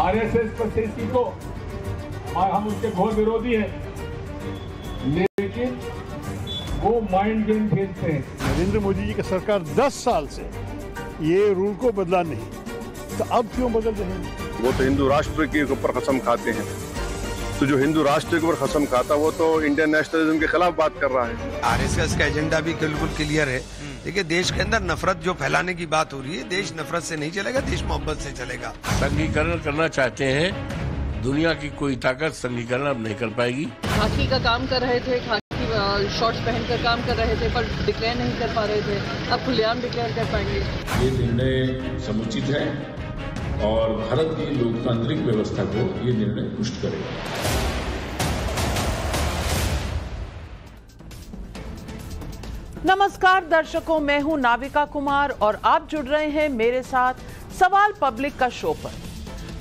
RSS पर से सीखो, और हम उसके घोर विरोधी हैं, लेकिन वो माइंड गेम खेलते हैं। नरेंद्र मोदी जी की सरकार 10 साल से ये रूल को बदला नहीं, तो अब क्यों बदल रहे हैं? वो तो हिंदू राष्ट्र के ऊपर कसम खाते हैं, तो जो हिंदू राष्ट्र के ऊपर कसम खाता वो तो इंडियन नेशनलिज्म के खिलाफ बात कर रहा है। आरएसएस का एजेंडा भी बिल्कुल क्लियर है। देखिए, देश के अंदर नफरत जो फैलाने की बात हो रही है, देश नफरत से नहीं चलेगा, देश मोहब्बत से चलेगा। संघीकरण करना चाहते हैं, दुनिया की कोई ताकत संघीकरण अब नहीं कर पाएगी। खाकी का काम कर रहे थे, खाकी शॉर्ट्स पहनकर काम कर रहे थे, पर डिक्लेयर नहीं कर पा रहे थे, अब खुलेआम डिक्लेयर कर पाएंगे। ये निर्णय समुचित है और भारत की लोकतांत्रिक व्यवस्था को ये निर्णय पुष्ट करेगा। नमस्कार दर्शकों, मैं हूं नाविका कुमार और आप जुड़ रहे हैं मेरे साथ सवाल पब्लिक का शो पर।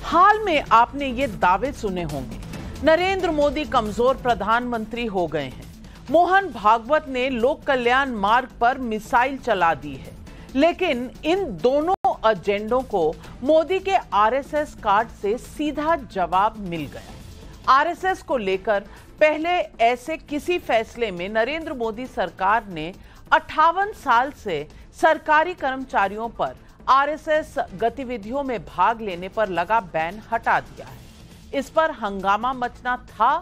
हाल में आपने ये दावे सुने होंगे, नरेंद्र मोदी कमजोर प्रधानमंत्री हो गए हैं, मोहन भागवत ने लोक कल्याण मार्ग पर मिसाइल चला दी है। लेकिन इन दोनों एजेंडों को मोदी के आरएसएस कार्ड से सीधा जवाब मिल गया। आरएसएस को लेकर पहले ऐसे किसी फैसले में नरेंद्र मोदी सरकार ने 58 साल से सरकारी कर्मचारियों पर आरएसएस गतिविधियों में भाग लेने पर लगा बैन हटा दिया है। इस पर हंगामा मचना था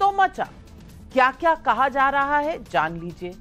तो मचा। क्या क्या कहा जा रहा है जान लीजिए।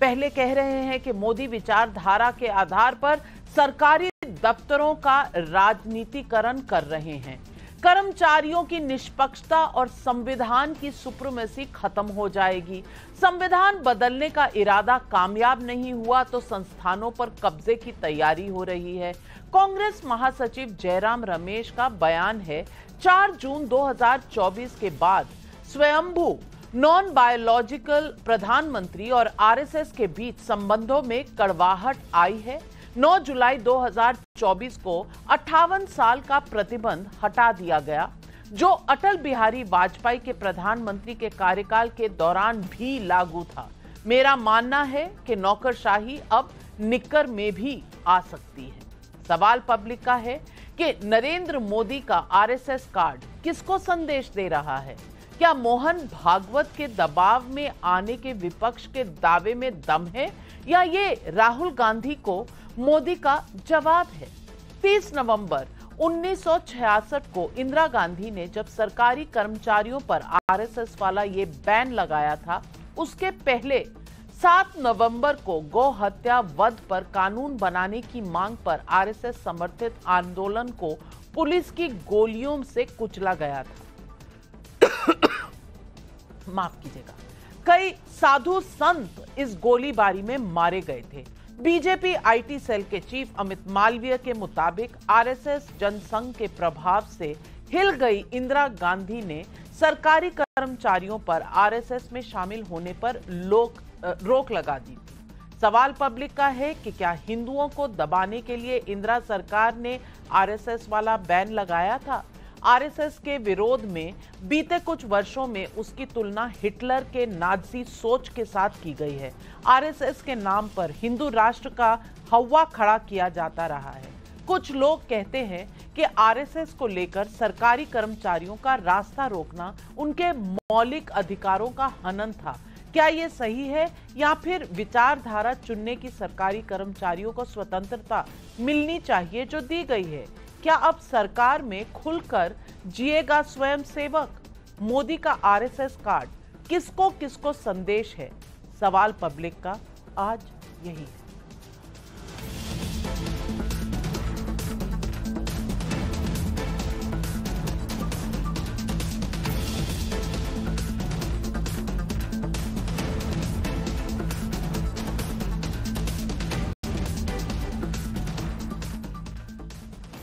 पहले कह रहे हैं कि मोदी विचारधारा के आधार पर सरकारी दफ्तरों का राजनीतिकरण कर रहे हैं, कर्मचारियों की निष्पक्षता और संविधान की सुप्रीमेसी खत्म हो जाएगी, संविधान बदलने का इरादा कामयाब नहीं हुआ तो संस्थानों पर कब्जे की तैयारी हो रही है। कांग्रेस महासचिव जयराम रमेश का बयान है, 4 जून 2024 के बाद स्वयंभू नॉन बायोलॉजिकल प्रधानमंत्री और आरएसएस के बीच संबंधों में कड़वाहट आई है। 9 जुलाई 2024 को 58 साल का प्रतिबंध हटा दिया गया, जो अटल बिहारी वाजपेयी के प्रधानमंत्री के कार्यकाल के दौरान भी लागू था। मेरा मानना है कि नौकरशाही अब निक्कर में भी आ सकती है। सवाल पब्लिक का है कि नरेंद्र मोदी का आरएसएस कार्ड किसको संदेश दे रहा है? क्या मोहन भागवत के दबाव में आने के विपक्ष के दावे में दम है, या ये राहुल गांधी को मोदी का जवाब है? 30 नवंबर 1966 को इंदिरा गांधी ने जब सरकारी कर्मचारियों पर आरएसएस वाला ये बैन लगाया था, उसके पहले 7 नवंबर को गौ हत्या वध पर कानून बनाने की मांग पर आरएसएस समर्थित आंदोलन को पुलिस की गोलियों से कुचला गया था। माफ कीजिएगा, कई साधु संत इस गोलीबारी में मारे गए थे। बीजेपी आईटी सेल के चीफ अमित मालवीय के मुताबिक आरएसएस जनसंघ के प्रभाव से हिल गई इंदिरा गांधी ने सरकारी कर्मचारियों पर आरएसएस में शामिल होने पर रोक लगा दी थी। सवाल पब्लिक का है कि क्या हिंदुओं को दबाने के लिए इंदिरा सरकार ने आरएसएस वाला बैन लगाया था? आरएसएस के विरोध में बीते कुछ वर्षों में उसकी तुलना हिटलर के नाज़ी सोच के साथ की गई है। आरएसएस के नाम पर हिंदू राष्ट्र का हव्वा खड़ा किया जाता रहा है। कुछ लोग कहते हैं कि आरएसएस को लेकर सरकारी कर्मचारियों का रास्ता रोकना उनके मौलिक अधिकारों का हनन था। क्या ये सही है, या फिर विचारधारा चुनने की सरकारी कर्मचारियों को स्वतंत्रता मिलनी चाहिए जो दी गई है? क्या अब सरकार में खुलकर जिएगा स्वयं सेवक? मोदी का आरएसएस कार्ड किसको किसको संदेश है? सवाल पब्लिक का आज यही है।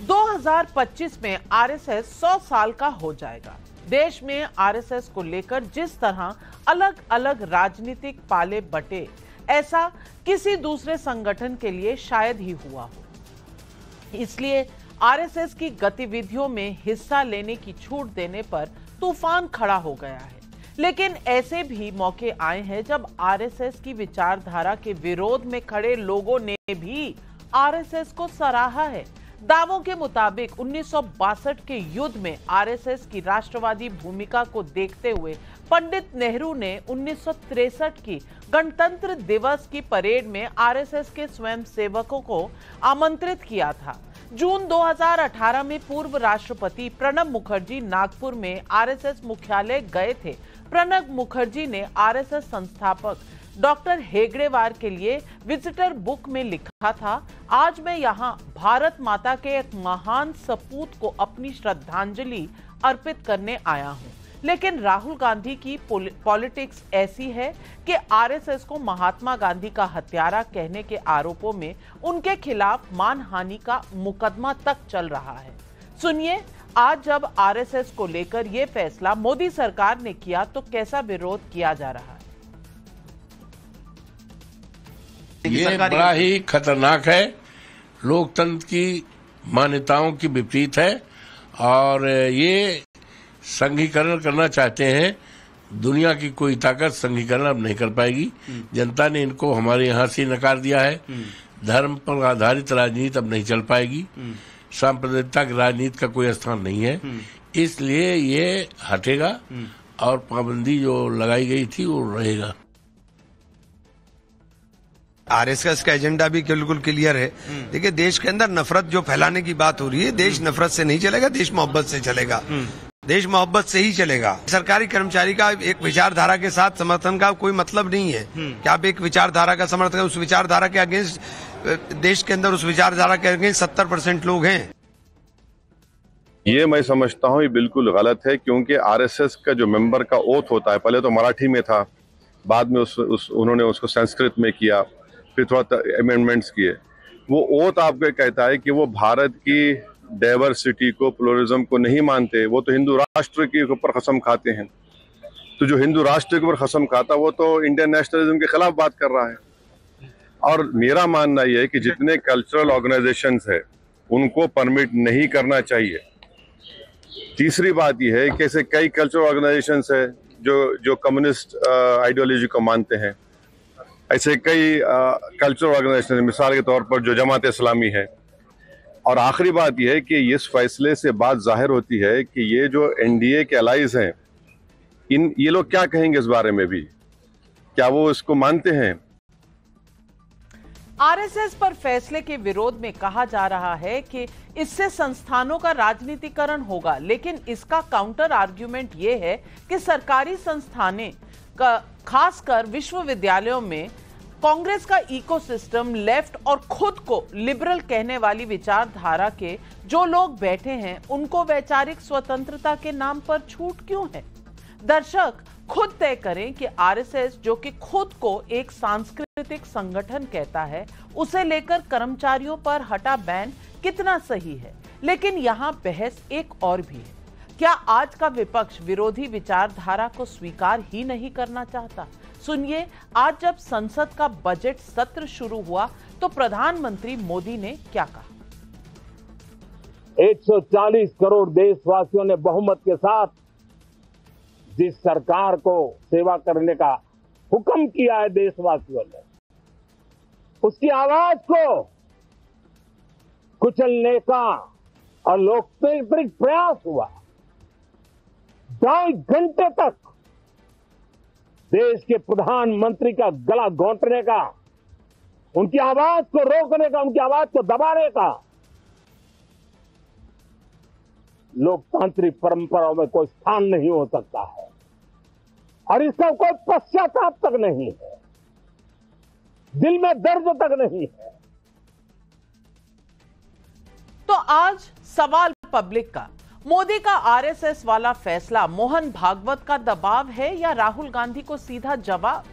दो 2025 में आरएसएस 100 साल का हो जाएगा। देश में आरएसएस को लेकर जिस तरह अलग अलग राजनीतिक पाले बटे, ऐसा किसी दूसरे संगठन के लिए शायद ही हुआ हो। इसलिए आरएसएस की गतिविधियों में हिस्सा लेने की छूट देने पर तूफान खड़ा हो गया है। लेकिन ऐसे भी मौके आए हैं जब आरएसएस की विचारधारा के विरोध में खड़े लोगों ने भी आरएसएस को सराहा है। दावों के मुताबिक 1962 के युद्ध में आरएसएस की राष्ट्रवादी भूमिका को देखते हुए पंडित नेहरू ने 1963 की गणतंत्र दिवस की परेड में आरएसएस के स्वयंसेवकों को आमंत्रित किया था। जून 2018 में पूर्व राष्ट्रपति प्रणब मुखर्जी नागपुर में आरएसएस मुख्यालय गए थे। प्रणब मुखर्जी ने आरएसएस संस्थापक डॉक्टर हेगड़ेवार के लिए विजिटर बुक में लिखा था, आज मैं यहाँ भारत माता के एक महान सपूत को अपनी श्रद्धांजलि अर्पित करने आया हूँ। लेकिन राहुल गांधी की पॉलिटिक्स ऐसी है कि आरएसएस को महात्मा गांधी का हत्यारा कहने के आरोपों में उनके खिलाफ मानहानि का मुकदमा तक चल रहा है। सुनिए, आज जब आरएसएस को लेकर यह फैसला मोदी सरकार ने किया तो कैसा विरोध किया जा रहा है। ये बड़ा ही खतरनाक है, लोकतंत्र की मान्यताओं की विपरीत है और ये संघीकरण करना चाहते हैं। दुनिया की कोई ताकत संघीकरण अब नहीं कर पाएगी। जनता ने इनको हमारे यहाँ से नकार दिया है। धर्म पर आधारित राजनीति अब नहीं चल पाएगी। सांप्रदायिकता की राजनीति का कोई स्थान नहीं है, इसलिए ये हटेगा और पाबंदी जो लगाई गई थी वो रहेगा। आरएसएस का एजेंडा भी बिल्कुल क्लियर है। देखिए, देश के अंदर नफरत जो फैलाने की बात हो रही है, देश नफरत से नहीं चलेगा, देश मोहब्बत से चलेगा। देश मोहब्बत से ही चलेगा। सरकारी कर्मचारी का एक विचारधारा के साथ समर्थन का कोई मतलब नहीं है कि आप एक विचारधारा का समर्थन, उस विचारधारा के अगेंस्ट देश के अंदर उस विचारधारा के अगेंस्ट 70% लोग हैं। ये मैं समझता हूँ ये बिल्कुल गलत है, क्योंकि आरएसएस का जो मेंबर का ओथ होता है, पहले तो मराठी में था, बाद में उन्होंने उसको संस्कृत में किया, फिर थोड़ा अमेंडमेंट्स किए। वो ओथ आपको कहता है कि वो भारत की डाइवर्सिटी को, प्लुरलिज्म को नहीं मानते। वो तो हिंदू राष्ट्र के ऊपर कसम खाते हैं। तो जो हिंदू राष्ट्र के ऊपर कसम खाता वो तो इंडियन नेशनलिज्म के खिलाफ बात कर रहा है। और मेरा मानना यह है कि जितने कल्चरल ऑर्गेनाइजेशंस है उनको परमिट नहीं करना चाहिए। तीसरी बात यह है कि ऐसे कई कल्चरल ऑर्गेनाइजेशंस है जो कम्युनिस्ट आइडियोलॉजी को मानते हैं। ऐसे कई कल्चरल ऑर्गेनाइजेशन, मिसाल के तौर पर जो जमात इस्लामी है। और आखिरी बात यह है कि इस फैसले से बात जाहिर होती है कि ये जो एनडीए के अलाइज हैं, ये लोग क्या कहेंगे इस बारे में भी, क्या वो इसको मानते हैं। आरएसएस पर फैसले के विरोध में कहा जा रहा है कि इससे संस्थानों का राजनीतिकरण होगा, लेकिन इसका काउंटर आर्ग्यूमेंट ये है कि सरकारी संस्थानें खासकर विश्वविद्यालयों में कांग्रेस का इकोसिस्टम, लेफ्ट और खुद को लिबरल कहने वाली विचारधारा के जो लोग बैठे हैं उनको वैचारिक स्वतंत्रता के नाम पर छूट क्यों है। दर्शक खुद तय करें कि आरएसएस, जो कि खुद को एक सांस्कृतिक संगठन कहता है, उसे लेकर कर्मचारियों पर हटा बैन कितना सही है। लेकिन यहां बहस एक और भी है, क्या आज का विपक्ष विरोधी विचारधारा को स्वीकार ही नहीं करना चाहता। सुनिए, आज जब संसद का बजट सत्र शुरू हुआ तो प्रधानमंत्री मोदी ने क्या कहा। 140 करोड़ देशवासियों ने बहुमत के साथ जिस सरकार को सेवा करने का हुक्म किया है देशवासियों ने, उसकी आवाज को कुचलने का और लोकतांत्रिक प्रयास हुआ। 2.5 घंटे तक देश के प्रधानमंत्री का गला घोंटने का, उनकी आवाज को रोकने का, उनकी आवाज को दबाने का लोकतांत्रिक परंपराओं में कोई स्थान नहीं हो सकता है और इसका कोई पश्चाताप तक नहीं है, दिल में दर्द तक नहीं है। तो आज सवाल पब्लिक का, मोदी का आरएसएस वाला फैसला मोहन भागवत का दबाव है या राहुल गांधी को सीधा जवाब।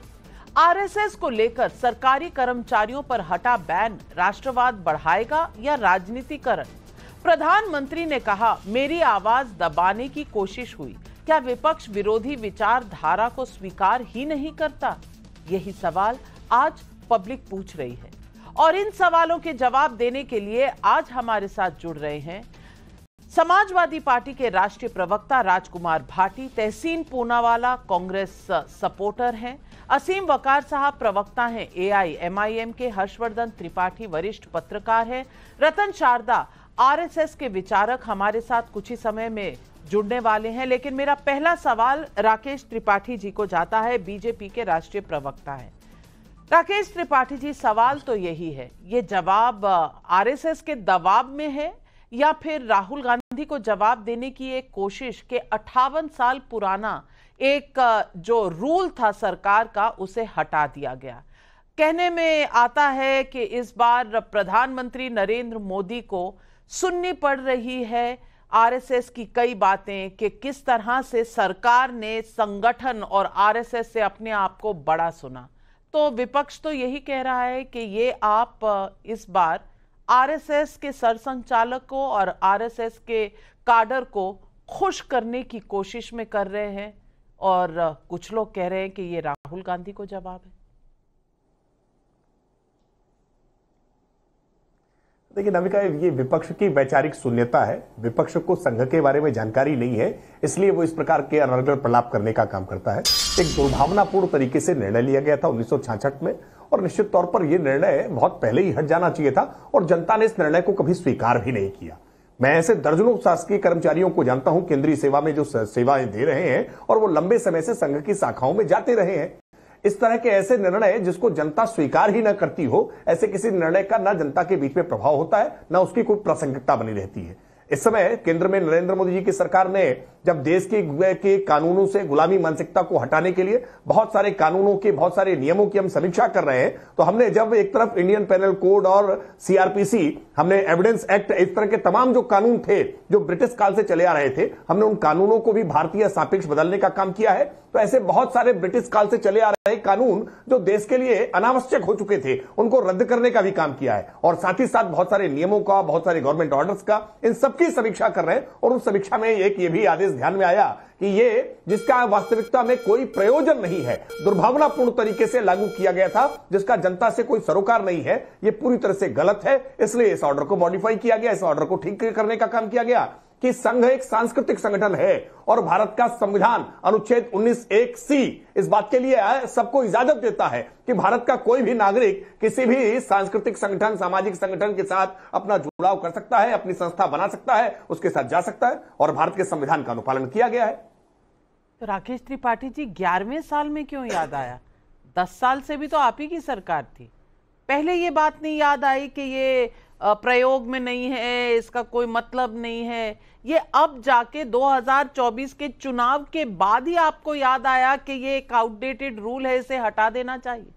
आरएसएस को लेकर सरकारी कर्मचारियों पर हटा बैन राष्ट्रवाद बढ़ाएगा या राजनीतिकरण। प्रधानमंत्री ने कहा, मेरी आवाज दबाने की कोशिश हुई, क्या विपक्ष विरोधी विचारधारा को स्वीकार ही नहीं करता। यही सवाल आज पब्लिक पूछ रही है और इन सवालों के जवाब देने के लिए आज हमारे साथ जुड़ रहे हैं समाजवादी पार्टी के राष्ट्रीय प्रवक्ता राजकुमार भाटी, तहसीन पूनावाला कांग्रेस सपोर्टर हैं, असीम वकार साहब प्रवक्ता हैं एआईएमआईएम के, हर्षवर्धन त्रिपाठी वरिष्ठ पत्रकार हैं, रतन शारदा आरएसएस के विचारक हमारे साथ कुछ ही समय में जुड़ने वाले हैं, लेकिन मेरा पहला सवाल राकेश त्रिपाठी जी को जाता है, बीजेपी के राष्ट्रीय प्रवक्ता है। राकेश त्रिपाठी जी, सवाल तो यही है, ये जवाब आरएसएस के दबाव में है या फिर राहुल गांधी को जवाब देने की एक कोशिश के 58 साल पुराना एक जो रूल था सरकार का उसे हटा दिया गया। कहने में आता है कि इस बार प्रधानमंत्री नरेंद्र मोदी को सुननी पड़ रही है आरएसएस की कई बातें कि किस तरह से सरकार ने संगठन और आरएसएस से अपने आप को बड़ा सुना। तो विपक्ष तो यही कह रहा है कि ये आप इस बार आरएसएस के सरसंघचालक को और आरएसएस के काडर को खुश करने की कोशिश में कर रहे हैं, और कुछ लोग कह रहे हैं कि ये राहुल गांधी को जवाब है। देखिए नविका, ये विपक्ष की वैचारिक शून्यता है। विपक्ष को संघ के बारे में जानकारी नहीं है, इसलिए वो इस प्रकार के अनर्गल प्रलाप करने का काम करता है। एक दुर्भावनापूर्ण तरीके से निर्णय लिया गया था 1966 में, और निश्चित तौर पर यह निर्णय बहुत पहले ही हट जाना चाहिए था, और जनता ने इस निर्णय को कभी स्वीकार भी नहीं किया। मैं ऐसे दर्जनों शासकीय कर्मचारियों को जानता हूं केंद्रीय सेवा में जो सेवाएं दे रहे हैं, और वो लंबे समय से संघ की शाखाओं में जाते रहे हैं। इस तरह के ऐसे निर्णय जिसको जनता स्वीकार ही न करती हो, ऐसे किसी निर्णय का न जनता के बीच में प्रभाव होता है, न उसकी कोई प्रासंगिकता बनी रहती है। इस समय केंद्र में नरेंद्र मोदी जी की सरकार ने जब देश के कानूनों से गुलामी मानसिकता को हटाने के लिए बहुत सारे कानूनों के, बहुत सारे नियमों की हम समीक्षा कर रहे हैं, तो हमने जब एक तरफ इंडियन पेनल कोड और सीआरपीसी, हमने एविडेंस एक्ट, इस तरह के तमाम जो कानून थे जो ब्रिटिश काल से चले आ रहे थे, हमने उन कानूनों को भी भारतीय सापेक्ष बदलने का काम किया है। तो ऐसे बहुत सारे ब्रिटिश काल से चले आ रहे कानून जो देश के लिए अनावश्यक हो चुके थे, उनको रद्द करने का भी काम किया है, और साथ ही साथ बहुत सारे नियमों का, बहुत सारे गवर्नमेंट ऑर्डर्स का, इन सबकी समीक्षा कर रहे हैं। और उस समीक्षा में एक ये भी आदेश ध्यान में आया कि ये जिसका वास्तविकता में कोई प्रयोजन नहीं है, दुर्भावनापूर्ण तरीके से लागू किया गया था, जिसका जनता से कोई सरोकार नहीं है, ये पूरी तरह से गलत है। इसलिए इस ऑर्डर को मॉडिफाई किया गया, इस ऑर्डर को ठीक करने का काम किया गया कि संघ एक सांस्कृतिक संगठन है, और भारत का संविधान अनुच्छेद 19(1)(c) इस बात के लिए सबको इजाजत देता है कि भारत का कोई भी नागरिक किसी भी सांस्कृतिक संगठन, सामाजिक संगठन के साथ अपना जुड़ाव कर सकता है, अपनी संस्था बना सकता है, उसके साथ जा सकता है, और भारत के संविधान का अनुपालन किया गया है। तो राकेश त्रिपाठी जी, 11वें साल में क्यों याद आया? 10 साल से भी तो आप ही की सरकार थी। पहले ये बात नहीं याद आई कि ये प्रयोग में नहीं है, इसका कोई मतलब नहीं है? ये अब जाके 2024 के चुनाव के बाद ही आपको याद आया कि ये एक आउटडेटेड रूल है, इसे हटा देना चाहिए?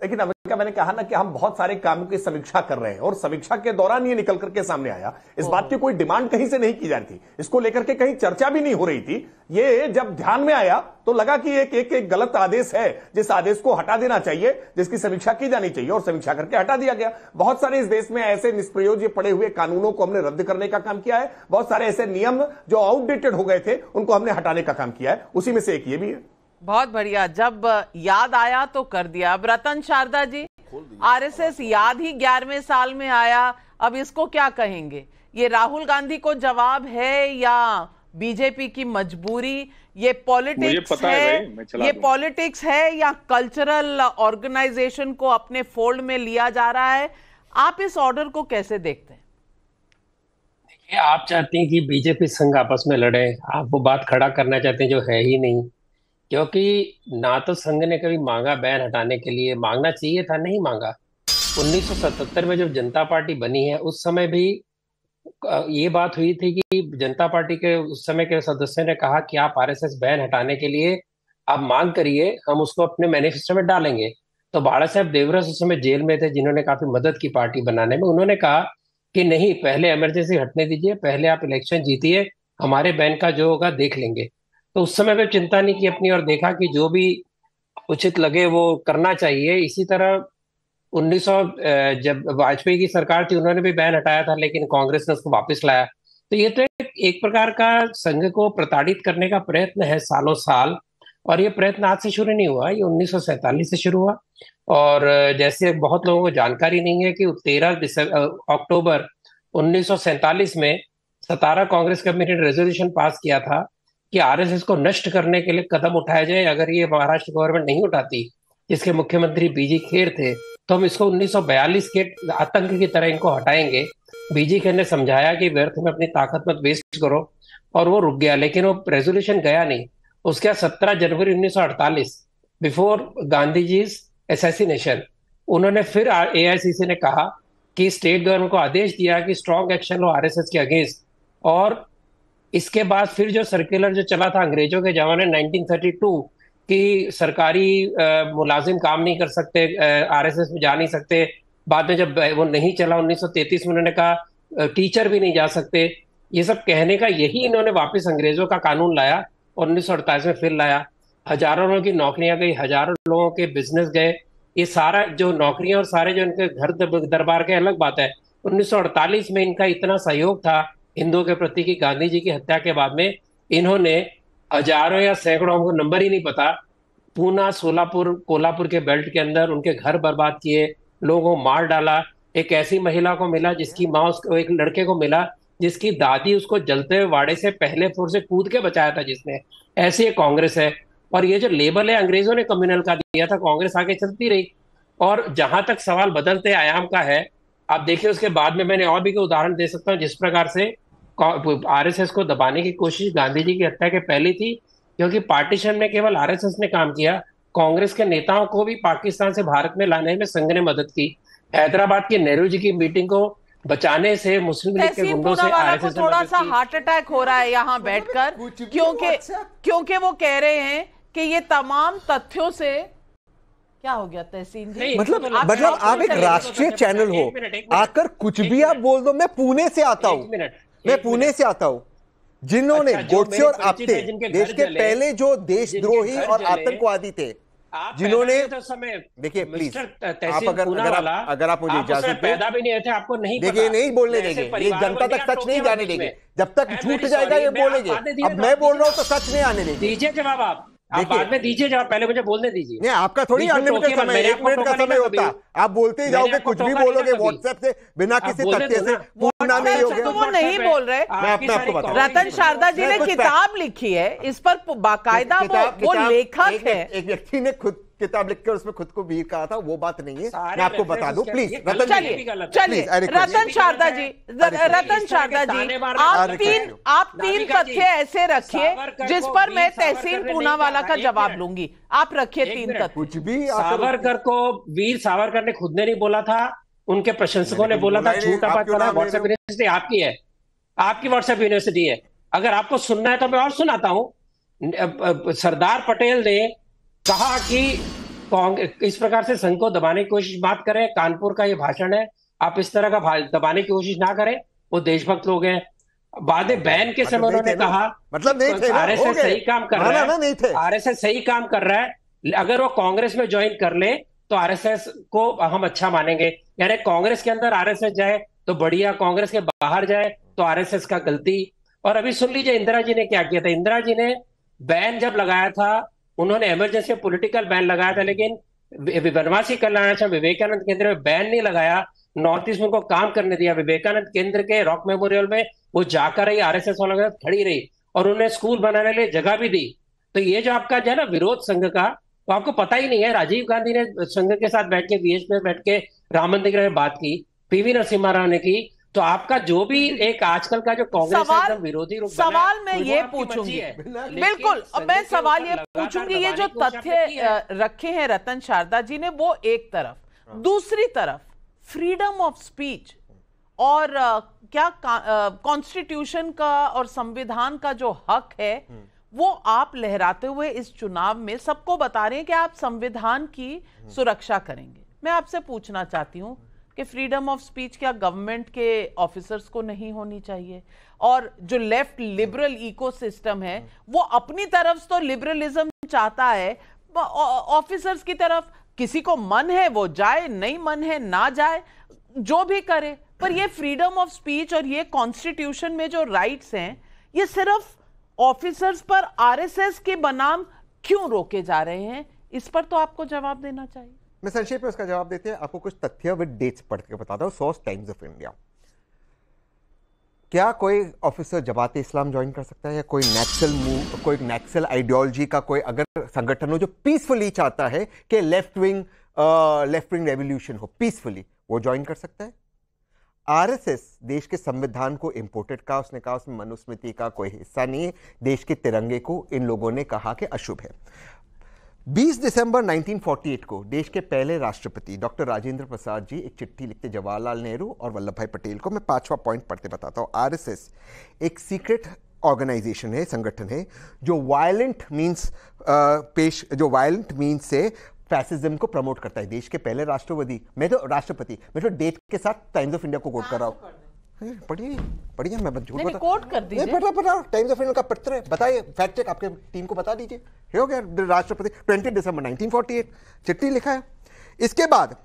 लेकिन अमेरिका, मैंने कहा ना कि हम बहुत सारे कामों की समीक्षा कर रहे हैं, और समीक्षा के दौरान ये निकल करके सामने आया। इस बात की कोई डिमांड कहीं से नहीं की जा रही थी, इसको लेकर के कहीं चर्चा भी नहीं हो रही थी। ये जब ध्यान में आया तो लगा कि एक गलत आदेश है, जिस आदेश को हटा देना चाहिए, जिसकी समीक्षा की जानी चाहिए, और समीक्षा करके हटा दिया गया। बहुत सारे इस देश में ऐसे निष्प्रयोज्य पड़े हुए कानूनों को हमने रद्द करने का काम किया है। बहुत सारे ऐसे नियम जो आउटडेटेड हो गए थे, उनको हमने हटाने का काम किया है। उसी में से एक ये भी है। बहुत बढ़िया, जब याद आया तो कर दिया। अब रतन शारदा जी, आरएसएस याद ही 11वें साल में आया, अब इसको क्या कहेंगे? ये राहुल गांधी को जवाब है या बीजेपी की मजबूरी? ये पॉलिटिक्स है, ये पॉलिटिक्स है या कल्चरल ऑर्गेनाइजेशन को अपने फोल्ड में लिया जा रहा है? आप इस ऑर्डर को कैसे देखते हैं? देखिए, आप चाहते हैं कि बीजेपी संघ आपस में लड़े, आप वो बात खड़ा करना चाहते हैं जो है ही नहीं। क्योंकि ना तो संघ ने कभी मांगा बैन हटाने के लिए, मांगना चाहिए था, नहीं मांगा। 1977 में जब जनता पार्टी बनी है, उस समय भी ये बात हुई थी कि जनता पार्टी के उस समय के सदस्यों ने कहा कि आप आरएसएस बैन हटाने के लिए आप मांग करिए, हम उसको अपने मैनिफेस्टो में डालेंगे। तो बाला साहब देवरस उस समय जेल में थे, जिन्होंने काफी मदद की पार्टी बनाने में। उन्होंने कहा कि नहीं, पहले इमरजेंसी हटने दीजिए, पहले आप इलेक्शन जीतिए, हमारे बैन का जो होगा देख लेंगे। तो उस समय पे चिंता नहीं की अपनी, और देखा कि जो भी उचित लगे वो करना चाहिए। इसी तरह 1900 जब वाजपेयी की सरकार थी, उन्होंने भी बैन हटाया था, लेकिन कांग्रेस ने उसको वापस लाया। तो ये तो एक प्रकार का संघ को प्रताड़ित करने का प्रयत्न है सालों साल, और ये प्रयत्न आज से शुरू नहीं हुआ, ये 1947 से शुरू हुआ। और जैसे बहुत लोगों को जानकारी नहीं है कि 13 अक्टूबर 1947 में सतारा कांग्रेस कमेटी ने रेजोल्यूशन पास किया था कि आरएसएस को नष्ट करने के लिए कदम उठाया जाए। अगर ये महाराष्ट्र गवर्नमेंट नहीं उठाती, जिसके मुख्यमंत्री बीजी खेर थे, तो हम इसको 1942 के आतंक की तरह इनको हटाएंगे। बीजेपी ने समझाया कि व्यर्थ में अपनी ताकत मत वेस्ट करो, और वो रुक गया, लेकिन वो रेजोल्यूशन गया नहीं। उसके बाद 17 जनवरी 1948 बिफोर गांधी जी असैसिनेशन, उन्होंने फिर एआईसीसी ने कहा कि स्टेट गवर्नमेंट को आदेश दिया कि स्ट्रॉन्ग एक्शन लो आरएसएस के अगेंस्ट। और इसके बाद फिर जो सर्कुलर जो चला था अंग्रेजों के जमाने 1932 कि सरकारी मुलाजिम काम नहीं कर सकते, आरएसएस में जा नहीं सकते। बाद में जब वो नहीं चला 1933 में उन्होंने कहा टीचर भी नहीं जा सकते। ये सब कहने का यही इन्होंने वापस अंग्रेजों का कानून लाया और 1948 में फिर लाया। हजारों लोगों की नौकरियां गई, हजारों लोगों के बिजनेस गए। ये सारा जो नौकरियां और सारे जो इनके घर दरबार के अलग बात है। 1948 में इनका इतना सहयोग था हिंदुओं के प्रति कि गांधी जी की हत्या के बाद में इन्होंने हजारों या सैकड़ों, हमको नंबर ही नहीं पता, पूना, सोलापुर, कोल्हापुर के बेल्ट के अंदर उनके घर बर्बाद किए, लोगों को मार डाला। एक ऐसी महिला को मिला जिसकी माँ उसको, एक लड़के को मिला जिसकी दादी उसको जलते हुए वाड़े से पहले फ्लोर से कूद के बचाया था जिसने। ऐसी एक कांग्रेस है। और ये जो लेबल है अंग्रेजों ने कम्युनल का दिया था, कांग्रेस आगे चलती रही। और जहां तक सवाल बदलते आयाम का है, आप देखिए उसके बाद में मैंने और भी कोई उदाहरण दे सकता हूँ जिस प्रकार से आरएसएस को दबाने की कोशिश गांधी जी की हत्या के पहले थी, क्योंकि पार्टीशन में केवल आरएसएस ने काम किया, कांग्रेस के नेताओं को भी पाकिस्तान से भारत में लाने में संघ ने मदद की। हैदराबाद की नेहरू जी की मीटिंग को बचाने से मुस्लिम लीग के गुंडों से आरएसएस ने थोड़ा सा हार्ट अटैक हो रहा है यहाँ बैठकर, क्योंकि वो कह रहे हैं कि ये तमाम तथ्यों से क्या हो गया तहसीन जी? मतलब आप एक राष्ट्रीय चैनल हो, आकर कुछ भी आप बोल दो। मैं पुणे से आता हूँ, जिन्होंने गोडसे और आपटे देश के पहले जो देशद्रोही और आतंकवादी थे, जिन्होंने, देखिए प्लीज आप अगर आप मुझे इजाजत पैदा भी नहीं थे, आपको नहीं देखिए, नहीं बोलने देंगे, ये जनता तक सच नहीं जाने देंगे। जब तक झूठ जाएगा ये बोलेंगे। अब मैं बोल रहा हूँ तो सच नहीं आने देंगे। दीजिए जवाब, आप बाद में दीजिए जवाब, पहले मुझे बोलने दीजिए। नहीं, आपका थोड़ी अनलिमिटेड समय, 1 मिनट का समय होता है। आप बोलते ही जाओगे, कुछ भी बोलोगे व्हाट्सएप से, बिना किसी तथ्य से। पूर्णा नहीं हो गया तो वो नहीं बोल रहे। मैं आपको बता, रतन शारदा जी ने किताब लिखी है इस पर, बाकायदा वो लेखक है। एक व्यक्ति ने खुद किताब लिखकर उसमें खुद को वीर कहा था, वो बात नहीं है। मैं आपको बता दूं प्लीज। चलिए रतन शारदा जी, आप तीन तथ्य ऐसे रखिए जिस पर मैं तहसीन पूनावाला का जवाब लूंगी। आप रखिए 3 तथ्य। कुछ भी सावरकर को वीर सावरकर ने खुद ने नहीं बोला था, उनके प्रशंसकों ने बोला था। झूठा बात करा। व्हाट्सएप यूनिवर्सिटी आपकी है, आपकी व्हाट्सएप यूनिवर्सिटी है। अगर आपको सुनना है तो मैं और सुनाता हूं। सरदार पटेल ने कहा कि इस प्रकार से संघ को दबाने की कोशिश मत करें, कानपुर का ये भाषण है, आप इस तरह का दबाने की कोशिश ना करें, वो देशभक्त लोग हैं। बाद में बैन के समय उन्होंने कहा, मतलब नहीं थे, आरएसएस सही काम कर रहा है, आरएसएस सही काम कर रहा है, अगर वो कांग्रेस में ज्वाइन कर ले तो आरएसएस को हम अच्छा मानेंगे। यानी कांग्रेस के अंदर आरएसएस जाए तो बढ़िया, कांग्रेस के बाहर जाए तो आरएसएस का गलती। और अभी सुन लीजिए इंदिरा जी ने क्या किया था। इंदिरा जी ने बैन जब लगाया था, उन्होंने इमरजेंसी पॉलिटिकल बैन लगाया था, लेकिन वनवासी कल्याणाश्रम विवेकानंद केंद्र में बैन नहीं लगाया। नॉर्थ ईस्ट में उनको काम करने दिया। विवेकानंद केंद्र के रॉक मेमोरियल में वो जाकर रही, आरएसएस वालों के साथ खड़ी रही, और उन्हें स्कूल बनाने के लिए जगह भी दी। तो ये जो आपका जो है ना विरोध संघ का, तो आपको पता ही नहीं है। राजीव गांधी ने संघ के साथ बैठ के, वीएच में बैठ के राम मंदिर में बात की, पीवी नरसिम्हा राव ने की। तो आपका जो भी एक आजकल का जो कांग्रेस है विरोधी रूप, सवाल मैं ये पूछूंगी, बिल्कुल मैं सवाल ये पूछूंगी, ये जो तथ्य रखे हैं रतन शारदा जी ने, वो एक तरफ, दूसरी तरफ फ्रीडम ऑफ स्पीच और क्या कॉन्स्टिट्यूशन का और संविधान का जो हक है वो आप लहराते हुए इस चुनाव में सबको बता रहे हैं कि आप संविधान की सुरक्षा करेंगे। मैं आपसे पूछना चाहती हूं कि फ्रीडम ऑफ स्पीच क्या गवर्नमेंट के ऑफिसर्स को नहीं होनी चाहिए? और जो लेफ्ट लिबरल इकोसिस्टम है वो अपनी तरफ तो लिबरलिज्म चाहता है, ऑफिसर्स की तरफ किसी को मन है वो जाए, नहीं मन है ना जाए, जो भी करे। पर ये फ्रीडम ऑफ स्पीच और ये कॉन्स्टिट्यूशन में जो राइट्स हैं, ये सिर्फ ऑफिसर्स पर आरएसएस के बनाम क्यों रोके जा रहे हैं? इस पर तो आपको जवाब देना चाहिए। मैं संक्षेप में उसका जवाब देते हैं। आपको कुछ तथ्य विद डेट्स पढ़ के बताता हूं। Source times of India. क्या कोई ऑफिसर जमात इस्लाम ज्वाइन कर सकता है, या कोई नक्सल मूव, कोई नक्सल आइडियोलॉजी का कोई अगर संगठन हो जो पीसफुली चाहता है कि left wing left wing revolution हो पीसफुली, वो ज्वाइन कर सकता है। आरएसएस देश के संविधान को इंपोर्टेड कहा, उसने कहा उसमें मनुस्मृति का कोई हिस्सा नहीं है, देश के तिरंगे को इन लोगों ने कहा कि अशुभ है। 20 दिसंबर 1948 को देश के पहले राष्ट्रपति डॉक्टर राजेंद्र प्रसाद जी एक चिट्ठी लिखते जवाहरलाल नेहरू और वल्लभ भाई पटेल को। मैं 5वां पॉइंट पढ़ते बताता हूं। आरएसएस एक सीक्रेट ऑर्गेनाइजेशन है, संगठन है, जो वायलेंट मीन्स से फैसिज्म को प्रमोट करता है। देश के पहले राष्ट्रपति, मैं तो डेट के साथ टाइम्स ऑफ इंडिया को कोट कर रहा हूं। पढ़िए, मैं झूठ बता, कोट कर दीजिए। टाइम्स ऑफ इंडिया का पत्र है, बताइए, फैक्ट चेक आपके टीम को बता दीजिए। हो गया राष्ट्रपति 20 दिसंबर 1948 चिट्ठी लिखा है। इसके बाद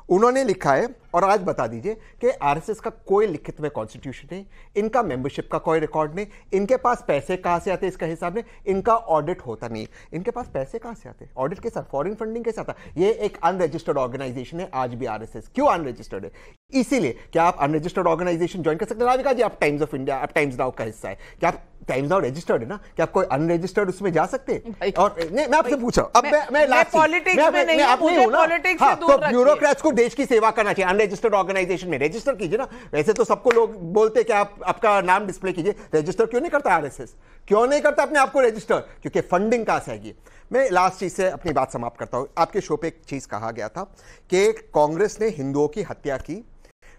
उन्होंने लिखा है, और आज बता दीजिए कि आरएसएस का कोई लिखित में कॉन्स्टिट्यूशन नहीं, इनका मेंबरशिप का कोई रिकॉर्ड नहीं, इनके पास पैसे कहां से आते इसका हिसाब नहीं, इनका ऑडिट होता नहीं। इनके पास पैसे कहां से आते, ऑडिट के साथ फॉरेन फंडिंग के साथ। ये एक अनरजिस्टर्ड ऑर्गेनाइजेशन है आज भी आरएसएस। क्यों अनरजिस्टर्ड है? इसीलिए क्या आप अनरजिस्टर्ड ऑर्गेनाइजेशन ज्वाइन कर सकते हैं? राधिका जी, आप टाइम्स ऑफ इंडिया, आप टाइम्स नाउ का हिस्सा है, क्या आप टाइम्स नाउ रजिस्टर्ड है ना, क्या आप कोई अनरजिस्टर्ड उसमें जा सकते हैं? और नहीं, मैं आपसे पूछा, अब मैं पॉलिटिक्स में नहीं हूं, मुझे पॉलिटिक्स से दूर रखिए। ब्यूरोक्रेट्स को देश की सेवा करना चाहिए, अनरजिस्टर्ड ऑर्गेनाइजेशन में रजिस्टर कीजिए ना। वैसे तो सबको लोग बोलते हैं कि आप आपका नाम डिस्प्ले कीजिए, रजिस्टर क्यों नहीं करता आरएसएस? क्यों नहीं करता अपने आप को रजिस्टर? क्योंकि फंडिंग कहां से आएगी। मैं लास्ट चीज से अपनी बात समाप्त करता हूं। आपके शो पे एक चीज कहा गया था कि कांग्रेस ने हिंदुओं की हत्या की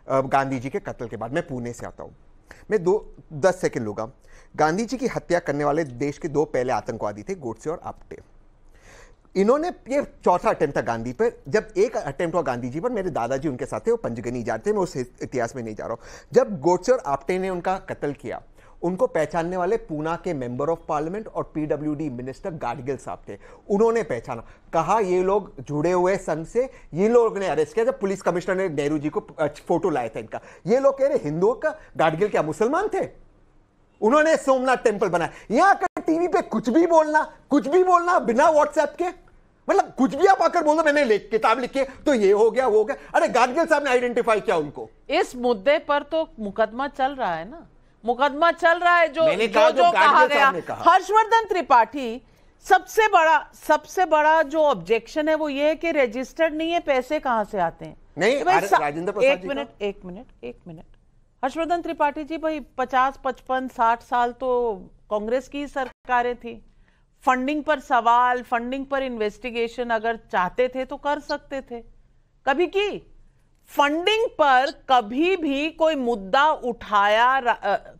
गांधी जी के कत्ल के बाद। मैं पुणे से आता हूं, मैं 10 सेकंड लूंगा। गांधी जी की हत्या करने वाले देश के 2 पहले आतंकवादी थे, गोडसे और आप्टे। इन्होंने, ये चौथा अटेम्प्ट था गांधी पर। जब एक अटेम्प्ट हुआ गांधी जी पर, मेरे दादाजी उनके साथ थे, वो पंचगनी जाते थे, मैं उस इतिहास में नहीं जा रहा हूं। जब गोडसे और आप्टे ने उनका कत्ल किया, उनको पहचानने वाले पूना के मेंबर ऑफ पार्लियामेंट और पीडब्ल्यूडी मिनिस्टर गाडगिल साहब थे। उन्होंने पहचाना, कहा ये लोग जुड़े हुए संघ से, ये लोग ने अरेस्ट किया। जब पुलिस कमिश्नर ने नेहरू जी को फोटो लाया था इनका, ये लोग कह रहे हिंदुओं का, गाडगिल क्या मुसलमान थे? उन्होंने सोमनाथ टेम्पल बनाया। यहां का टीवी पे कुछ भी बोलना बिना व्हाट्सएप के, मतलब कुछ भी आप आकर बोल दो मैंने किताब लिखी तो ये हो गया वो हो गया। अरे गाडगिल साहब ने आइडेंटिफाई किया उनको। इस मुद्दे पर तो मुकदमा चल रहा है ना, मुकदमा चल रहा है। जो कहा गया, हर्षवर्धन त्रिपाठी, सबसे बड़ा जो ऑब्जेक्शन है वो ये है कि रजिस्टर्ड नहीं है, पैसे कहां से आते हैं? नहीं, राजेंद्र प्रसाद एक मिनट हर्षवर्धन त्रिपाठी जी, भाई 50, 55, 60 साल तो कांग्रेस की सरकारें थी। फंडिंग पर सवाल, फंडिंग पर इन्वेस्टिगेशन अगर चाहते थे तो कर सकते थे, कभी की? फंडिंग पर कभी भी कोई मुद्दा उठाया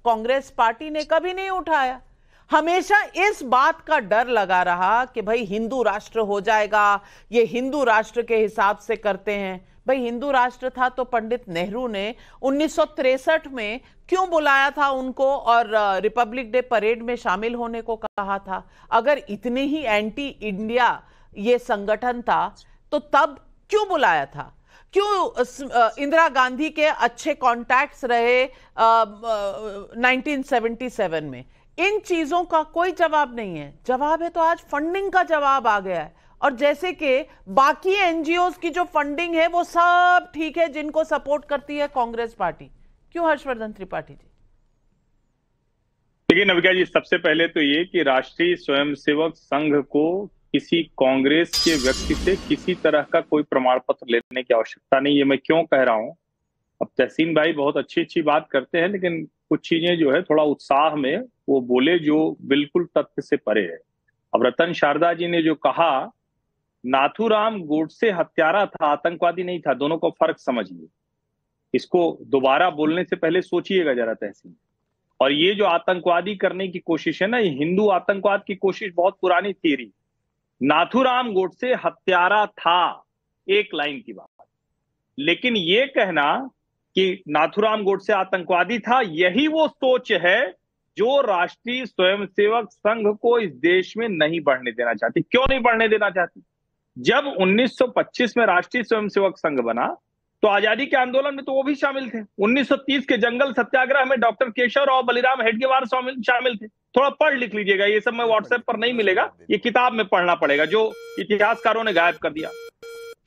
कांग्रेस पार्टी ने? कभी नहीं उठाया। हमेशा इस बात का डर लगा रहा कि भाई हिंदू राष्ट्र हो जाएगा, ये हिंदू राष्ट्र के हिसाब से करते हैं। भाई हिंदू राष्ट्र था तो पंडित नेहरू ने 1963 में क्यों बुलाया था उनको और रिपब्लिक डे परेड में शामिल होने को कहा था? अगर इतने ही एंटी इंडिया ये संगठन था तो तब क्यों बुलाया था? क्यों इंदिरा गांधी के अच्छे कॉन्टैक्ट्स रहे 1977 में? इन चीजों का कोई जवाब नहीं है। जवाब है तो आज फंडिंग का जवाब आ गया है। और जैसे कि बाकी एनजीओज की जो फंडिंग है वो सब ठीक है, जिनको सपोर्ट करती है कांग्रेस पार्टी। क्यों हर्षवर्धन त्रिपाठी जी? देखिए नविका जी, सबसे पहले तो ये कि राष्ट्रीय स्वयंसेवक संघ को किसी कांग्रेस के व्यक्ति से किसी तरह का कोई प्रमाण पत्र लेने की आवश्यकता नहीं है। मैं क्यों कह रहा हूं, अब तहसीन भाई बहुत अच्छी बात करते हैं, लेकिन कुछ चीजें जो है थोड़ा उत्साह में वो बोले जो बिल्कुल तथ्य से परे है। अब रतन शारदा जी ने जो कहा, नाथूराम गोडसे हत्यारा था, आतंकवादी नहीं था, दोनों को फर्क समझिए। इसको दोबारा बोलने से पहले सोचिएगा जरा तहसीन। और ये जो आतंकवादी करने की कोशिश है ना, ये हिंदू आतंकवाद की कोशिश बहुत पुरानी थियरी। नाथूराम गोडसे हत्यारा था, एक लाइन की बात। लेकिन ये कहना कि नाथूराम गोडसे आतंकवादी था, यही वो सोच है जो राष्ट्रीय स्वयंसेवक संघ को इस देश में नहीं बढ़ने देना चाहती। क्यों नहीं बढ़ने देना चाहती? जब 1925 में राष्ट्रीय स्वयंसेवक संघ बना तो आजादी के आंदोलन में तो वो भी शामिल थे। 1930 के जंगल सत्याग्रह में डॉक्टर केशव राव बलिराम हेडगेवार शामिल थे। थोड़ा पढ़ लिख लीजिएगा, ये सब मैं व्हाट्सएप पर नहीं मिलेगा, ये किताब में पढ़ना पड़ेगा, जो इतिहासकारों ने गायब कर दिया।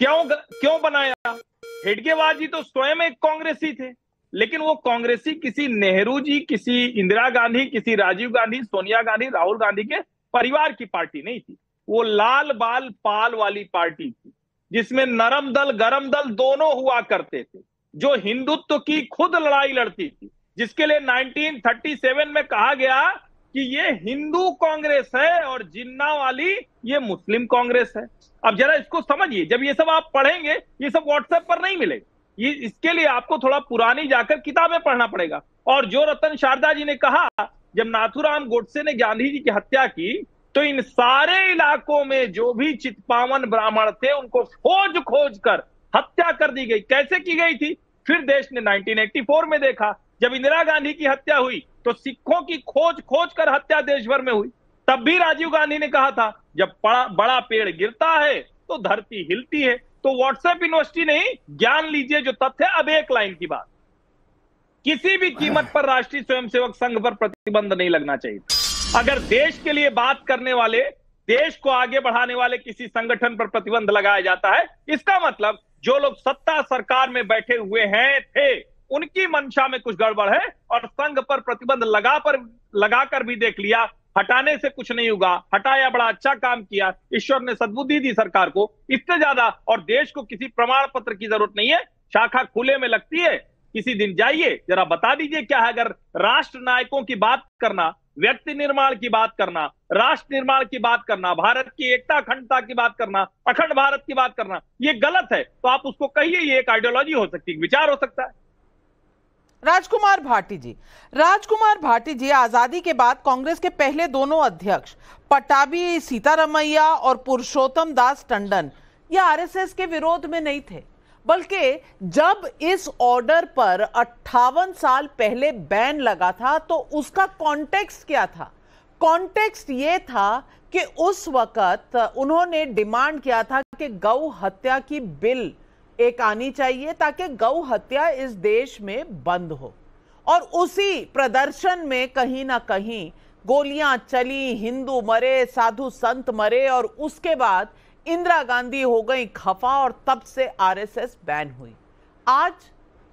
क्यों बनाया? हेडगेवार जी तो स्वयं एक कांग्रेसी थे, लेकिन वो कांग्रेसी किसी नेहरू जी, किसी इंदिरा गांधी, किसी राजीव गांधी, सोनिया गांधी, राहुल गांधी के परिवार की पार्टी नहीं थी। वो लाल बाल पाल वाली पार्टी थी। जिसमें नरम दल गरम दल दोनों हुआ करते थे, जो हिंदुत्व की खुद लड़ाई लड़ती थी, जिसके लिए 1937 में कहा गया कि ये हिंदू कांग्रेस है और जिन्ना वाली ये मुस्लिम कांग्रेस है। अब जरा इसको समझिए, जब ये सब आप पढ़ेंगे, ये सब व्हाट्सएप पर नहीं मिलेगा, ये इसके लिए आपको थोड़ा पुरानी जाकर किताबें पढ़ना पड़ेगा। और जो रतन शारदा जी ने कहा, जब नाथूराम गोडसे ने गांधी जी की हत्या की तो इन सारे इलाकों में जो भी चित्पावन ब्राह्मण थे उनको खोज खोज कर हत्या कर दी गई। कैसे की गई थी? फिर देश ने 1984 में देखा, जब इंदिरा गांधी की हत्या हुई तो सिखों की खोज खोज कर हत्या देश भर में हुई। तब भी राजीव गांधी ने कहा था, जब बड़ा पेड़ गिरता है तो धरती हिलती है। तो व्हाट्सएप यूनिवर्सिटी नहीं, ज्ञान लीजिए जो तथ्य। अब एक लाइन की बात, किसी भी कीमत पर राष्ट्रीय स्वयंसेवक संघ पर प्रतिबंध नहीं लगना चाहिए। अगर देश के लिए बात करने वाले, देश को आगे बढ़ाने वाले किसी संगठन पर प्रतिबंध लगाया जाता है, इसका मतलब जो लोग सत्ता सरकार में बैठे हुए हैं थे उनकी मंशा में कुछ गड़बड़ है, और संघ पर प्रतिबंध लगाकर भी देख लिया, हटाने से कुछ नहीं होगा। हटाया, बड़ा अच्छा काम किया, ईश्वर ने सद्बुद्धि दी सरकार को, इससे ज्यादा। और देश को किसी प्रमाण पत्र की जरूरत नहीं है, शाखा खुले में लगती है। किसी दिन जाइए, जरा बता दीजिए क्या है। अगर राष्ट्र नायकों की बात करना, व्यक्ति निर्माण की बात करना, राष्ट्र निर्माण की बात करना, भारत की एकता अखंडता की बात करना, अखंड भारत की बात करना ये गलत है, तो आप उसको कहिए, ये एक आइडियोलॉजी हो सकती है, विचार हो सकता है। राजकुमार भाटी जी, आजादी के बाद कांग्रेस के पहले दोनों अध्यक्ष पटाभी सीतारमैया और पुरुषोत्तम दास टंडन ये आरएसएस के विरोध में नहीं थे, बल्कि जब इस ऑर्डर पर 58 साल पहले बैन लगा था तो उसका कॉन्टेक्स्ट क्या था? कॉन्टेक्स्ट ये था कि उस वक्त उन्होंने डिमांड किया था कि गौ हत्या की बिल एक आनी चाहिए ताकि गौ हत्या इस देश में बंद हो। और उसी प्रदर्शन में कहीं ना कहीं गोलियां चली, हिंदू मरे, साधु संत मरे, और उसके बाद इंदिरा गांधी हो गई खफा और तब से आरएसएस बैन हुई। आज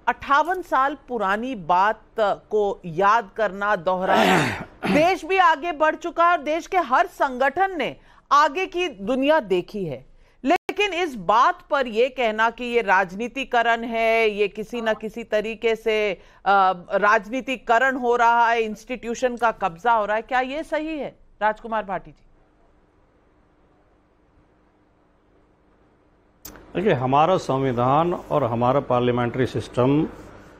58 साल पुरानी बात को याद करना, दोहराना, देश भी आगे बढ़ चुका है और देश के हर संगठन ने आगे की दुनिया देखी है, लेकिन इस बात पर यह कहना कि ये राजनीतिकरण है, ये किसी ना किसी तरीके से राजनीतिकरण हो रहा है, इंस्टीट्यूशन का कब्जा हो रहा है, क्या ये सही है राजकुमार भाटी जी? देखिए, हमारा संविधान और हमारा पार्लियामेंट्री सिस्टम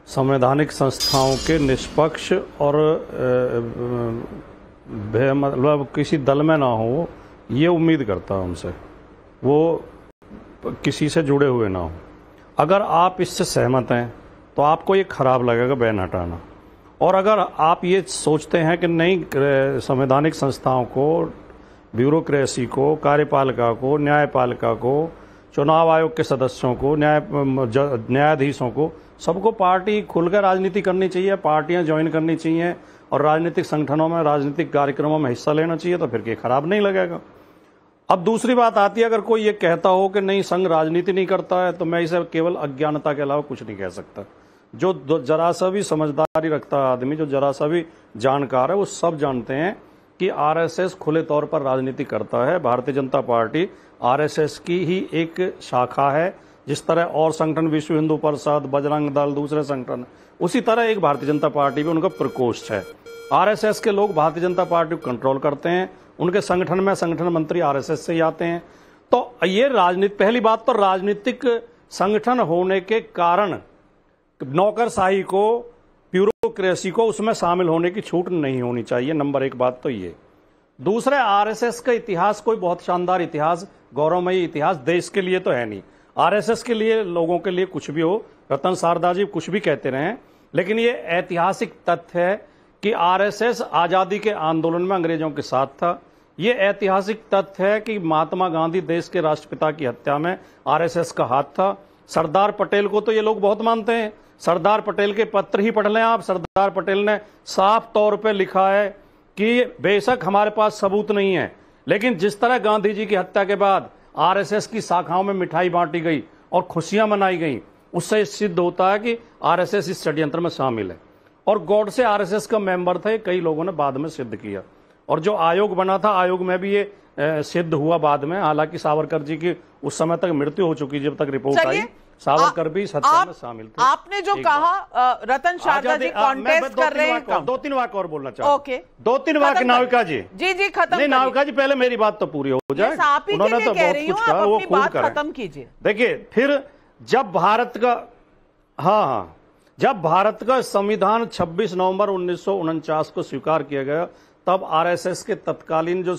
संवैधानिक संस्थाओं के निष्पक्ष और मतलब किसी दल में ना हो ये उम्मीद करता है उनसे, वो किसी से जुड़े हुए ना हो। अगर आप इससे सहमत हैं तो आपको ये खराब लगेगा बैन हटाना, और अगर आप ये सोचते हैं कि नहीं, संवैधानिक संस्थाओं को, ब्यूरोक्रेसी को, कार्यपालिका को, न्यायपालिका को, चुनाव आयोग के सदस्यों को, न्यायाधीशों को, सबको पार्टी खुलकर राजनीति करनी चाहिए, पार्टियां ज्वाइन करनी चाहिए और राजनीतिक संगठनों में, राजनीतिक कार्यक्रमों में हिस्सा लेना चाहिए, तो फिर ये खराब नहीं लगेगा। अब दूसरी बात आती है, अगर कोई ये कहता हो कि नहीं संघ राजनीति नहीं करता है, तो मैं इसे केवल अज्ञानता के अलावा कुछ नहीं कह सकता। जो जरा सा भी समझदारी रखता है आदमी, जो जरा सा भी जानकार है, वो सब जानते हैं कि आरएसएस खुले तौर पर राजनीति करता है। भारतीय जनता पार्टी आरएसएस की ही एक शाखा है। जिस तरह और संगठन, विश्व हिंदू परिषद, बजरंग दल, दूसरे संगठन, उसी तरह एक भारतीय जनता पार्टी भी उनका प्रकोष्ठ है। आरएसएस के लोग भारतीय जनता पार्टी को कंट्रोल करते हैं, उनके संगठन में संगठन मंत्री आरएसएस से ही आते हैं। तो ये राजनीति, पहली बात तो राजनीतिक संगठन होने के कारण नौकरशाही को, ब्यूरोक्रेसी को उसमें शामिल होने की छूट नहीं होनी चाहिए। नंबर एक बात तो ये। दूसरा, आरएसएस का इतिहास कोई बहुत शानदार इतिहास, गौरवमयी इतिहास देश के लिए तो है नहीं। आरएसएस के लिए, लोगों के लिए कुछ भी हो, रतन शारदा जी कुछ भी कहते रहे, लेकिन ये ऐतिहासिक तथ्य है कि आरएसएस आजादी के आंदोलन में अंग्रेजों के साथ था। ये ऐतिहासिक तथ्य है कि महात्मा गांधी देश के राष्ट्रपिता की हत्या में आरएसएस का हाथ था। सरदार पटेल को तो ये लोग बहुत मानते हैं। सरदार पटेल के पत्र ही पढ़ लें आप। सरदार पटेल ने साफ तौर पे लिखा है कि बेशक हमारे पास सबूत नहीं है, लेकिन जिस तरह गांधी जी की हत्या के बाद आरएसएस की शाखाओं में मिठाई बांटी गई और खुशियां मनाई गई, उससे सिद्ध होता है कि आरएसएस इस षड्यंत्र में शामिल है। और गॉडसे आरएसएस का मेंबर थे, कई लोगों ने बाद में सिद्ध किया। और जो आयोग बना था, आयोग में भी ये सिद्ध हुआ बाद में। हालांकि सावरकर जी की उस समय तक मृत्यु हो चुकी, जब तक रिपोर्ट आई सावरकर भी हत्या में शामिल थे। आपने जो कहा रतन शारदा जी कॉन्टेस्ट कर रहे हैं, 2-3 वाक्य और बोलना चाहता हूं। ओके, 2-3 वाक्य नाविका जी। जी खत्म नहीं नाविका जी, पहले मेरी बात तो पूरी हो जाए। उन्होंने तो बहुत कुछ कहा, वो खूब करें। खत्म कीजिए। देखिए, फिर जब भारत का संविधान 26 नवंबर 1949 को स्वीकार किया गया, तब आरएसएस के तत्कालीन जो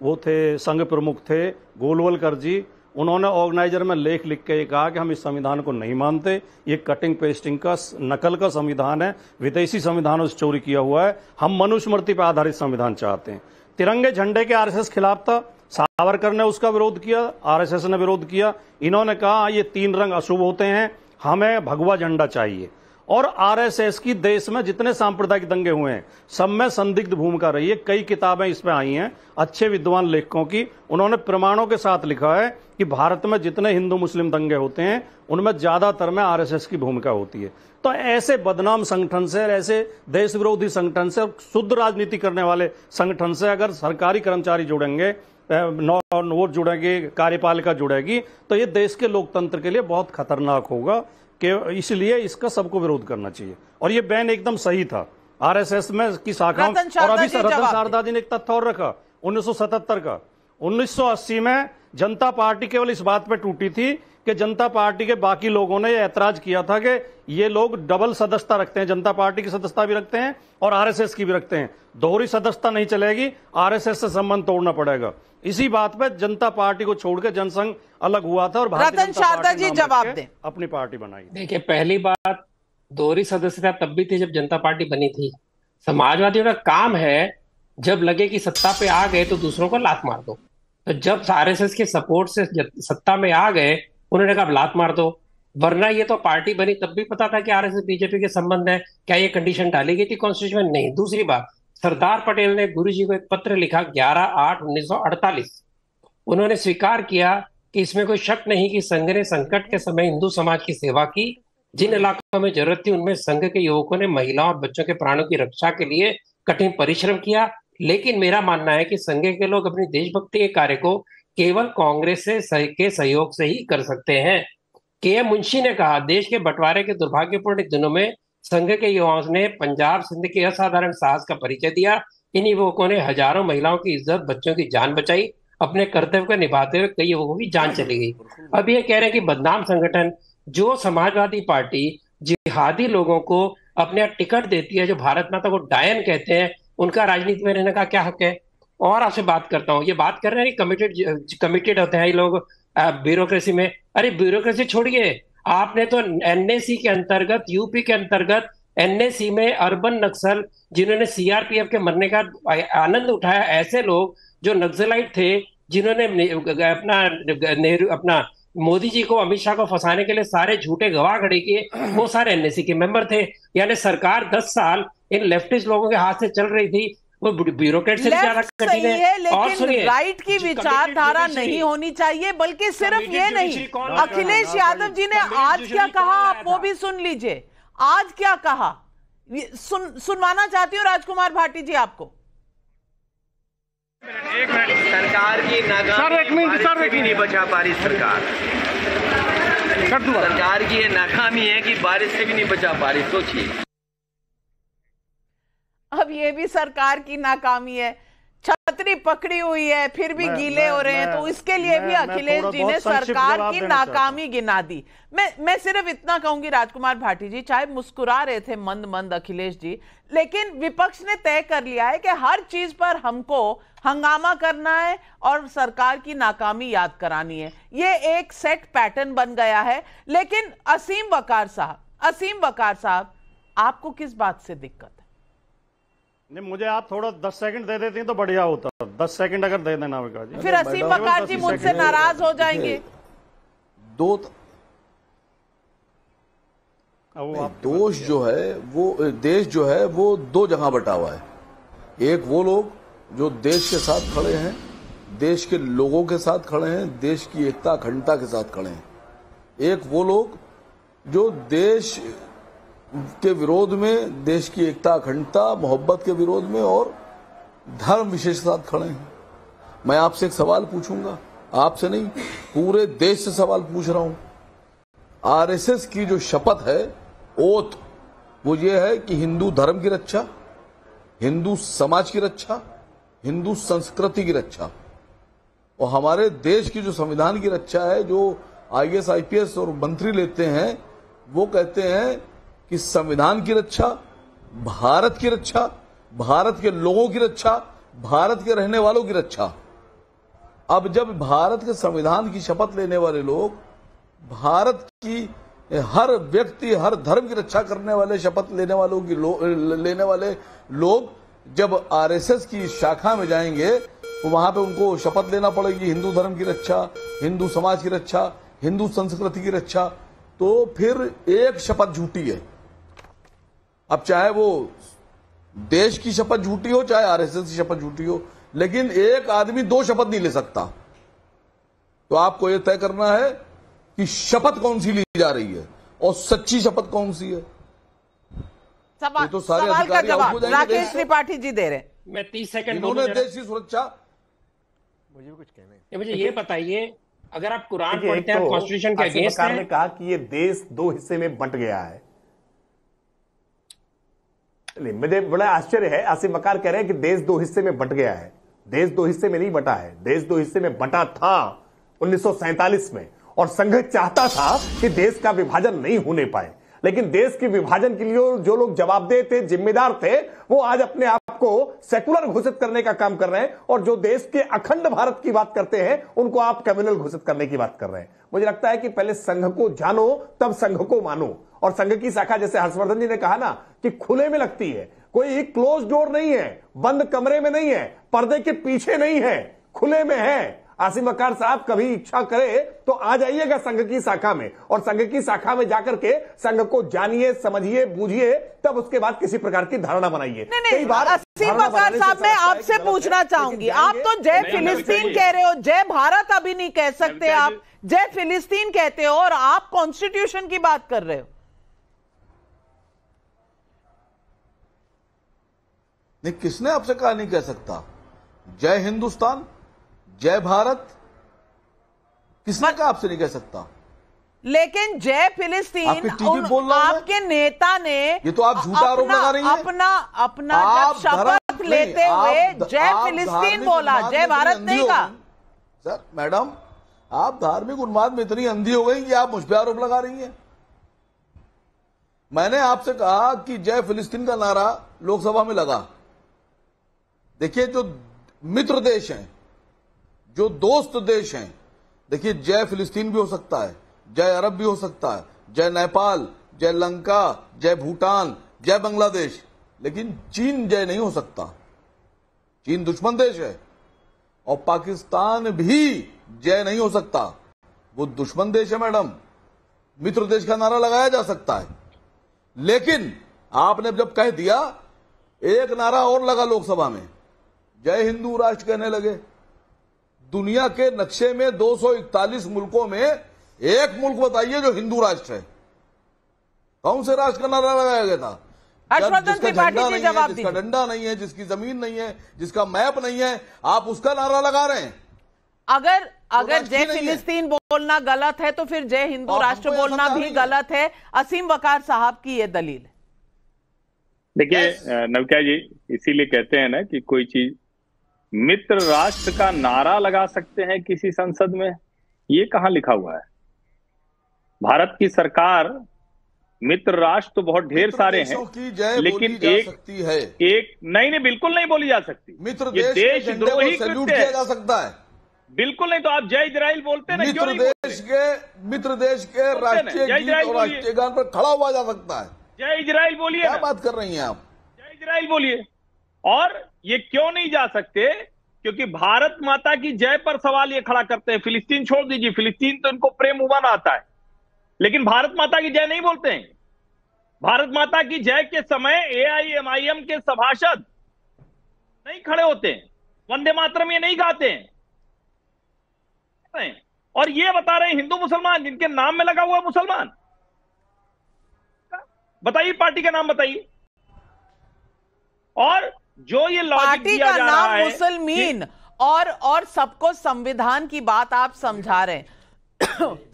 वो थे संघ प्रमुख थे गोलवलकर जी, उन्होंने ऑर्गेनाइजर में लेख लिख के कहा कि हम इस संविधान को नहीं मानते, ये कटिंग पेस्टिंग का नकल का संविधान है, विदेशी संविधानों से चोरी किया हुआ है, हम मनुस्मृति पर आधारित संविधान चाहते हैं। तिरंगे झंडे के आरएसएस खिलाफ था, सावरकर ने उसका विरोध किया, आरएसएस ने विरोध किया। इन्होंने कहा ये 3 रंग अशुभ होते हैं, हमें भगवा झंडा चाहिए। और आरएसएस की देश में जितने सांप्रदायिक दंगे हुए हैं सब में संदिग्ध भूमिका रही है। कई किताबें इसमें आई हैं अच्छे विद्वान लेखकों की, उन्होंने प्रमाणों के साथ लिखा है कि भारत में जितने हिंदू मुस्लिम दंगे होते हैं उनमें ज्यादातर में आरएसएस की भूमिका होती है। तो ऐसे बदनाम संगठन से, ऐसे देश विरोधी संगठन से, शुद्ध राजनीति करने वाले संगठन से अगर सरकारी कर्मचारी जुड़ेंगे, वो जुड़ेंगे, कार्यपालिका जुड़ेगी, तो ये देश के लोकतंत्र के लिए बहुत खतरनाक होगा। कि इसलिए इसका सबको विरोध करना चाहिए। और ये बैन एकदम सही था आरएसएस में की शाखाओं। और अभी रतन शारदा जी ने एक तथ्य और रखा 1977 का। 1980 में जनता पार्टी केवल इस बात पे टूटी थी कि जनता पार्टी के बाकी लोगों ने ऐतराज किया था कि ये लोग डबल सदस्यता रखते हैं, जनता पार्टी की सदस्यता भी रखते हैं और आरएसएस की भी रखते हैं, दोहरी सदस्यता नहीं चलेगी, आरएसएस से संबंध तोड़ना पड़ेगा। इसी बात पे जनता पार्टी को छोड़कर जनसंघ अलग हुआ था और रतन शारदा जी जवाब दें, अपनी पार्टी बनाई। देखिए, पहली बात दोहरी सदस्यता तब भी थी जब जनता पार्टी बनी थी। समाजवादियों का काम है जब लगे कि सत्ता पे आ गए तो दूसरों को लात मार दो। तो जब आरएसएस के सपोर्ट से सत्ता में आ गए उन्होंने कहा लात मार दो, वरना ये तो पार्टी बनी तब भी पता था कि आरएसएस बीजेपी के संबंध है। क्या ये कंडीशन डाली गई थी कॉन्स्टिट्यूशन में? नहीं। दूसरी बात, सरदार पटेल ने गुरुजी को एक पत्र लिखा 11/8/1948। उन्होंने स्वीकार किया कि इसमें कोई शक नहीं कि संघ ने संकट के समय हिंदू समाज की सेवा की। जिन इलाकों में जरूरत थी उनमें संघ के युवकों ने महिलाओं और बच्चों के प्राणों की रक्षा के लिए कठिन परिश्रम किया। लेकिन मेरा मानना है कि संघ के लोग अपनी देशभक्ति के कार्य को केवल कांग्रेस के सहयोग से ही कर सकते हैं। के.एम. मुंशी ने कहा, देश के बंटवारे के दुर्भाग्यपूर्ण दिनों में संघ के युवाओं ने पंजाब सिंध के असाधारण साहस का परिचय दिया। इन युवकों ने हजारों महिलाओं की इज्जत, बच्चों की जान बचाई। अपने कर्तव्य को निभाते हुए कई युवकों की जान चली गई। अब ये कह रहे हैं कि बदनाम संगठन जो समाजवादी पार्टी जिहादी लोगों को अपने टिकट देती है, जो भारत माता को डायन कहते हैं, उनका राजनीति में रहने का क्या हक है? और आपसे बात करता हूँ, ये बात कर रहे हैं कमिटेड होते हैं ये लोग ब्यूरोक्रेसी में। अरे ब्यूरोक्रेसी छोड़िए, आपने तो एनएसी के अंतर्गत, यूपी के अंतर्गत एनएसी में अर्बन नक्सल जिन्होंने सीआरपीएफ के मरने का आनंद उठाया, ऐसे लोग जो नक्सलाइट थे, जिन्होंने अपना मोदी जी को, अमित शाह को फंसाने के लिए सारे झूठे गवाह खड़े किए, वो सारे एनएसी के मेंबर थे। यानी सरकार 10 साल इन लेफ्टिस्ट लोगों के हाथ से चल रही थी। वो ब्यूरोक्रेट से ज्यादा कठिन है। लेकिन राइट की विचारधारा नहीं होनी चाहिए। बल्कि सिर्फ ये नहीं, अखिलेश यादव जी ने आज क्या कहा आप वो भी सुन लीजिए। आज क्या कहा सुनवाना चाहती हूँ राजकुमार भाटी जी आपको। एक मिनट, सरकार की नाकामी नहीं बचा पा रही सरकार की ये नाकामी है कि बारिश से भी नहीं बचा पा रही। सोचिए, अब ये भी सरकार की नाकामी है। छतरी पकड़ी हुई है फिर भी गीले हो रहे हैं, तो इसके लिए भी अखिलेश जी ने सरकार की नाकामी गिना दी। मैं सिर्फ इतना कहूंगी राजकुमार भाटी जी, चाहे मुस्कुरा रहे थे मंद मंद अखिलेश जी, लेकिन विपक्ष ने तय कर लिया है कि हर चीज पर हमको हंगामा करना है और सरकार की नाकामी याद करानी है। ये एक सेट पैटर्न बन गया है। लेकिन असीम वकार साहब, आपको किस बात से दिक्कत है? नहीं, मुझे आप थोड़ा 10 सेकंड दे देती तो बढ़िया होता। 10 सेकंड अगर दे देना विकास जी। फिर असीम वकार जी मुझसे नाराज हो जाएंगे। दोष जो है वो, देश जो है वो 2 जगह बटा हुआ है। एक वो लोग जो देश के साथ खड़े हैं, देश के लोगों के साथ खड़े हैं, देश की एकता अखंडता के साथ खड़े हैं। एक वो लोग जो देश के विरोध में, देश की एकता अखंडता मोहब्बत के विरोध में और धर्म विशेष के साथ खड़े हैं। मैं आपसे एक सवाल पूछूंगा, आपसे नहीं, पूरे देश से सवाल पूछ रहा हूं। आरएसएस की जो शपथ है, ओथ, वो ये है कि हिंदू धर्म की रक्षा, हिंदू समाज की रक्षा, हिंदू संस्कृति की रक्षा, और हमारे देश की जो संविधान की रक्षा है, जो आईएएस आईपीएस और मंत्री लेते हैं, वो कहते हैं कि संविधान की रक्षा, भारत की रक्षा, भारत के लोगों की रक्षा, भारत के रहने वालों की रक्षा। अब जब भारत के संविधान की शपथ लेने वाले लोग, भारत की हर व्यक्ति, हर धर्म की रक्षा करने वाले शपथ लेने वाले लोग जब आरएसएस की शाखा में जाएंगे तो वहां पे उनको शपथ लेना पड़ेगी हिंदू धर्म की रक्षा, हिंदू समाज की रक्षा, हिंदू संस्कृति की रक्षा, तो फिर एक शपथ झूठी है। अब चाहे वो देश की शपथ झूठी हो, चाहे आरएसएस की शपथ झूठी हो, लेकिन एक आदमी दो शपथ नहीं ले सकता। तो आपको यह तय करना है कि शपथ कौन सी ली जा रही है और सच्ची शपथ कौन सी है। तो सवाल का जवाब राकेश त्रिपाठी जी दे रहे हैं। मैं 30 सेकंड उन्होंने देश की सुरक्षा, मुझे भी कुछ कहना है। मुझे ये बताइए, अगर आप कुरान पढ़ते हैं, कॉन्स्टिट्यूशन के अगेंस्ट ने कहा कि ये देश दो हिस्से में बंट गया है। मुझे बड़ा आश्चर्य है, आसिम वकार कह रहे हैं कि देश दो हिस्से में बंट गया है। देश दो हिस्से में नहीं बटा है, देश दो हिस्से में बटा था 1947 में, और संघ चाहता था कि देश का विभाजन नहीं होने पाए, लेकिन देश के विभाजन के लिए जो लोग जवाबदेह थे, जिम्मेदार थे, वो आज अपने आप को सेकुलर घोषित करने का काम कर रहे हैं, और जो देश के अखंड भारत की बात करते हैं उनको आप कम्युनल घोषित करने की बात कर रहे हैं। मुझे लगता है कि पहले संघ को जानो तब संघ को मानो। और संघ की शाखा, जैसे हर्षवर्धन जी ने कहा ना, कि खुले में लगती है, कोई क्लोज डोर नहीं है, बंद कमरे में नहीं है, पर्दे के पीछे नहीं है, खुले में है। आसिम वकार साहब कभी इच्छा करे तो आ जाइएगा संघ की शाखा में, और संघ की शाखा में जाकर के संघ को जानिए, समझिए, बूझिए, तब उसके बाद किसी प्रकार की धारणा बनाइए। कई बार आसिम वकार साहब, मैं आपसे पूछना चाहूंगी, आप तो जय फिलिस्तीन कह रहे हो, जय भारत अभी नहीं कह सकते, आप जय फिलिस्तीन कहते हो, और आप कॉन्स्टिट्यूशन की बात कर रहे हो। नहीं, किसने आपसे कहा नहीं कह सकता? जय हिंदुस्तान, जय भारत, किसने कहा आपसे नहीं कह सकता? लेकिन जय फिलिस्तीन आपके नेता ने, ये तो आप झूठा आरोप लगा रही हैं। अपना जब शपथ लेते हुए जय फिलिस्तीन बोला, जय भारत नहीं कहा। सर, मैडम, आप धार्मिक उन्माद में इतनी अंधी हो गई कि आप मुझ पर आरोप लगा रही हैं। मैंने आपसे कहा कि जय फिलिस्तीन का नारा लोकसभा में लगा। देखिए, जो मित्र देश हैं, जो दोस्त देश हैं, देखिए, जय फिलिस्तीन भी हो सकता है, जय अरब भी हो सकता है, जय नेपाल, जय लंका, जय भूटान, जय बांग्लादेश, लेकिन चीन जय नहीं हो सकता। चीन दुश्मन देश है, और पाकिस्तान भी जय नहीं हो सकता, वो दुश्मन देश है। मैडम, मित्र देश का नारा लगाया जा सकता है, लेकिन आपने जब कह दिया, एक नारा और लगा लोकसभा में, जय हिंदू राष्ट्र कहने लगे। दुनिया के नक्शे में 241 मुल्कों में एक मुल्क बताइए जो हिंदू राष्ट्र है। कौन से राष्ट्र का नारा लगाया गया था? जिसका झंडा नहीं है, जिसका डंडा नहीं है, जिसकी जमीन नहीं है, जिसका मैप नहीं है, आप उसका नारा लगा रहे हैं। अगर जय फिलिस्तीन बोलना गलत है तो फिर जय हिंदू राष्ट्र बोलना भी गलत है। असीम वकार साहब की ये दलील है। देखिए नवक्या जी, इसीलिए कहते हैं ना कि कोई चीज मित्र राष्ट्र का नारा लगा सकते हैं किसी संसद में, ये कहां लिखा हुआ है? भारत की सरकार, मित्र राष्ट्र तो बहुत ढेर सारे हैं, लेकिन एक नहीं, बिल्कुल नहीं बोली जा सकती। मित्र ये देशद्रोही सैल्यूट किया जा सकता है, बिल्कुल नहीं। तो आप जय इजराइल बोलते हैं ना, क्यों नहीं बोलते? मित्र देश के राष्ट्रीय गीत और राष्ट्रीय गान पर खड़ा हुआ जा सकता है। जय इजराइल बोलिए। क्या बात कर रही हैं आप? जय इजराइल बोलिए। और ये क्यों नहीं जा सकते? क्योंकि भारत माता की जय पर सवाल ये खड़ा करते हैं। फिलिस्तीन छोड़ दीजिए, फिलिस्तीन तो इनको प्रेम उबाना आता है, लेकिन भारत माता की जय नहीं बोलते हैं। भारत माता की जय के समय AIMIM के सभासद नहीं खड़े होते हैं, वंदे मातरम ये नहीं गाते हैं, और ये बता रहे हैं हिंदू मुसलमान, जिनके नाम में लगा हुआ मुसलमान। बताइए पार्टी का नाम बताइए। और जो ये लॉजिक दिया जा रहा है, मुसलमीन और सबको संविधान की बात आप समझा रहे हैं।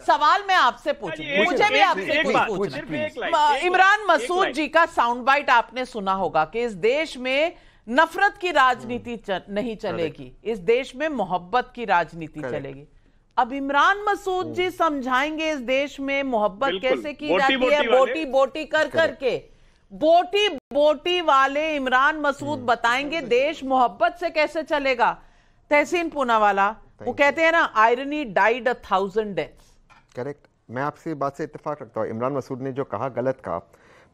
सवाल मैं आपसे पूछूं, मुझे भी आपसे कुछ पूछना। इमरान मसूद जी का साउंड बाइट आपने सुना होगा कि इस देश में नफरत की राजनीति नहीं चलेगी, इस देश में मोहब्बत की राजनीति चलेगी। अब इमरान मसूद जी समझाएंगे इस देश में मोहब्बत कैसे की जाती है, बोटी बोटी कर करके। बोटी बोटी वाले इमरान मसूद बताएंगे देश मोहब्बत से कैसे चलेगा। तहसीन पूनावाला, वो कहते हैं ना, आयरनी डाइड 1000 डेथ्स। करेक्ट, मैं आपसे बात से इत्तेफाक रखता हूँ। इमरान मसूद ने जो कहा गलत कहा।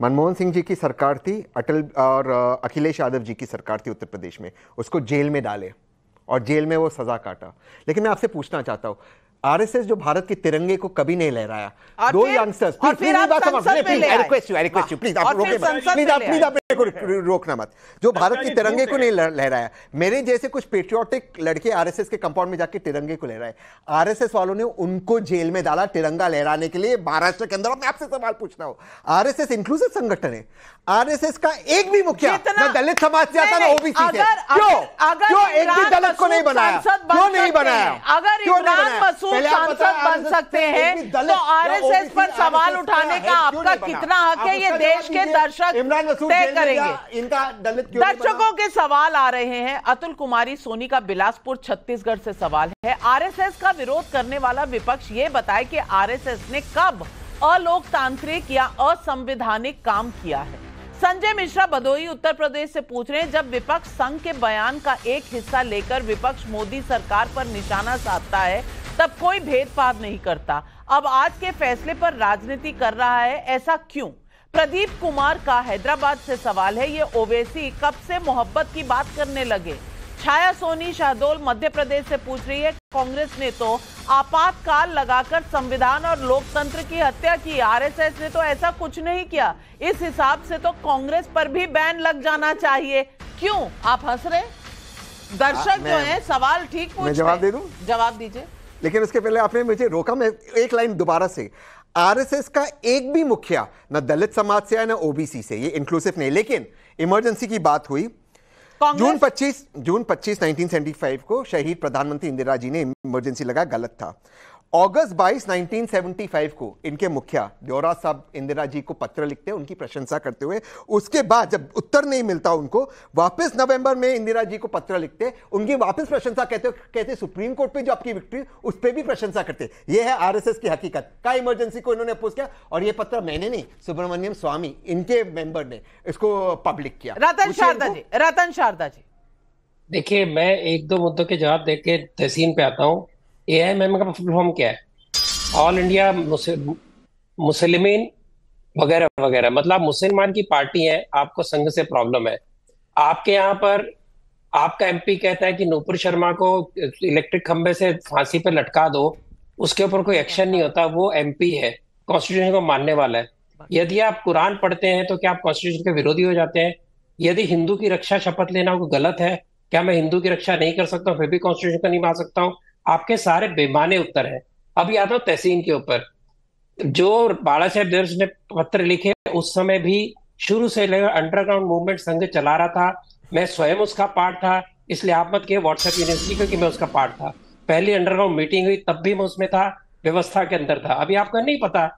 मनमोहन सिंह जी की सरकार थी, अटल और अखिलेश यादव जी की सरकार थी उत्तर प्रदेश में, उसको जेल में डाले और जेल में वो सजा काटा। लेकिन मैं आपसे पूछना चाहता हूँ, आरएसएस जो भारत के तिरंगे को कभी नहीं लहराया, दो यंगस्टर्स, प्लीज रोकना मत, जो भारत के तिरंगे को नहीं लहराया, मेरे जैसे कुछ पेट्रियोटिक लड़के आरएसएस के कंपाउंड में जाके तिरंगे को लहराए, आरएसएस वालों ने उनको जेल में डाला तिरंगा लहराने के लिए महाराष्ट्र के अंदर। मैं आपसे सवाल पूछना हूं, आरएसएस इंक्लूसिव संगठन है, आरएसएस का एक भी मुखिया ना दलित समाज से आता ना ओबीसी से, क्यों एक भी दलित को नहीं बनाया, क्यों नहीं बनाया? अगर इमरान मसूद सांसद बन सकते हैं तो आरएसएस पर सवाल उठाने का आपका कितना हक है, ये देश के दर्शक तय करेंगे। इनका दलित दर्शकों के सवाल आ रहे हैं। अतुल कुमारी सोनी का बिलासपुर छत्तीसगढ़ से सवाल है, आरएसएस का विरोध करने वाला विपक्ष ये बताए कि आरएसएस ने कब अलोकतांत्रिक या असंवैधानिक काम किया है। संजय मिश्रा भदोही उत्तर प्रदेश से पूछ रहे हैं, जब विपक्ष संघ के बयान का एक हिस्सा लेकर विपक्ष मोदी सरकार पर निशाना साधता है तब कोई भेदभाव नहीं करता, अब आज के फैसले पर राजनीति कर रहा है, ऐसा क्यों? प्रदीप कुमार का हैदराबाद से सवाल है, ये ओवैसी कब से मोहब्बत की बात करने लगे? छाया सोनी शहडोल मध्य प्रदेश से पूछ रही है, कांग्रेस ने तो आपातकाल लगाकर संविधान और लोकतंत्र की हत्या की, आरएसएस ने तो ऐसा कुछ नहीं किया, इस हिसाब से तो कांग्रेस पर भी बैन लग जाना चाहिए। क्यों आप हंस रहे? दर्शक जो है सवाल ठीक पूछ रहे हैं, जवाब दे दूं? जवाब दीजिए। लेकिन उसके पहले आपने मुझे रोका, मैं एक लाइन दोबारा से, आरएसएस का एक भी मुखिया ना दलित समाज से है ना ओबीसी से, ये इंक्लूसिव नहीं। लेकिन इमरजेंसी की बात हुई, जून 25 1975 को शहीद प्रधानमंत्री इंदिरा जी ने इमरजेंसी लगा, गलत था। अगस्त 22 1975 को इनके मुखिया देवराज साहब इंदिरा जी को पत्र लिखते हैं उनकी प्रशंसा करते हुए, उसके बाद जब उत्तर नहीं मिलता उनको, वापस नवंबर में इंदिरा जी को पत्र लिखते, उनकी वापस प्रशंसा कहते सुप्रीम कोर्ट पे जो आपकी विक्ट्री उस पर भी प्रशंसा करते। यह है आरएसएस की हकीकत का। इमरजेंसी को इन्होंने अपोज किया और यह पत्र मैंने नहीं, सुब्रमण्यम स्वामी इनके मेंबर ने इसको पब्लिक किया। रतन शारदा जी, देखिए मैं एक दो मुद्दों के जवाब देके तहसीन पे आता हूँ। AIMM का फुल फॉर्म क्या है? ऑल इंडिया मुस्लिमीन वगैरह वगैरह, मतलब मुसलमान की पार्टी है। आपको संघ से प्रॉब्लम है, आपके यहाँ पर आपका MP कहता है कि नूपुर शर्मा को इलेक्ट्रिक खंबे से फांसी पर लटका दो, उसके ऊपर कोई एक्शन नहीं होता, वो MP है, कॉन्स्टिट्यूशन को मानने वाला है। यदि आप कुरान पढ़ते हैं तो क्या आप कॉन्स्टिट्यूशन के विरोधी हो जाते हैं? यदि हिंदू की रक्षा शपथ लेना को गलत है, क्या मैं हिंदू की रक्षा नहीं कर सकता हूँ फिर भी कॉन्स्टिट्यूशन को नहीं मान सकता हूँ? आपके सारे बेमाने उत्तर हैं। अभी आता हूं तहसीन के ऊपर। जो बाला साहेब देवरस ने पत्र लिखे उस समय भी शुरू से लेकर अंडरग्राउंड मूवमेंट संघ चला रहा था, मैं स्वयं उसका पार्ट था, इसलिए आप मत कहिए व्हाट्सएप यूनिवर्सिटी क्योंकि मैं उसका पार्ट था। पहली अंडरग्राउंड मीटिंग हुई तब भी मैं उसमें था, व्यवस्था के अंदर था। अभी आपको नहीं पता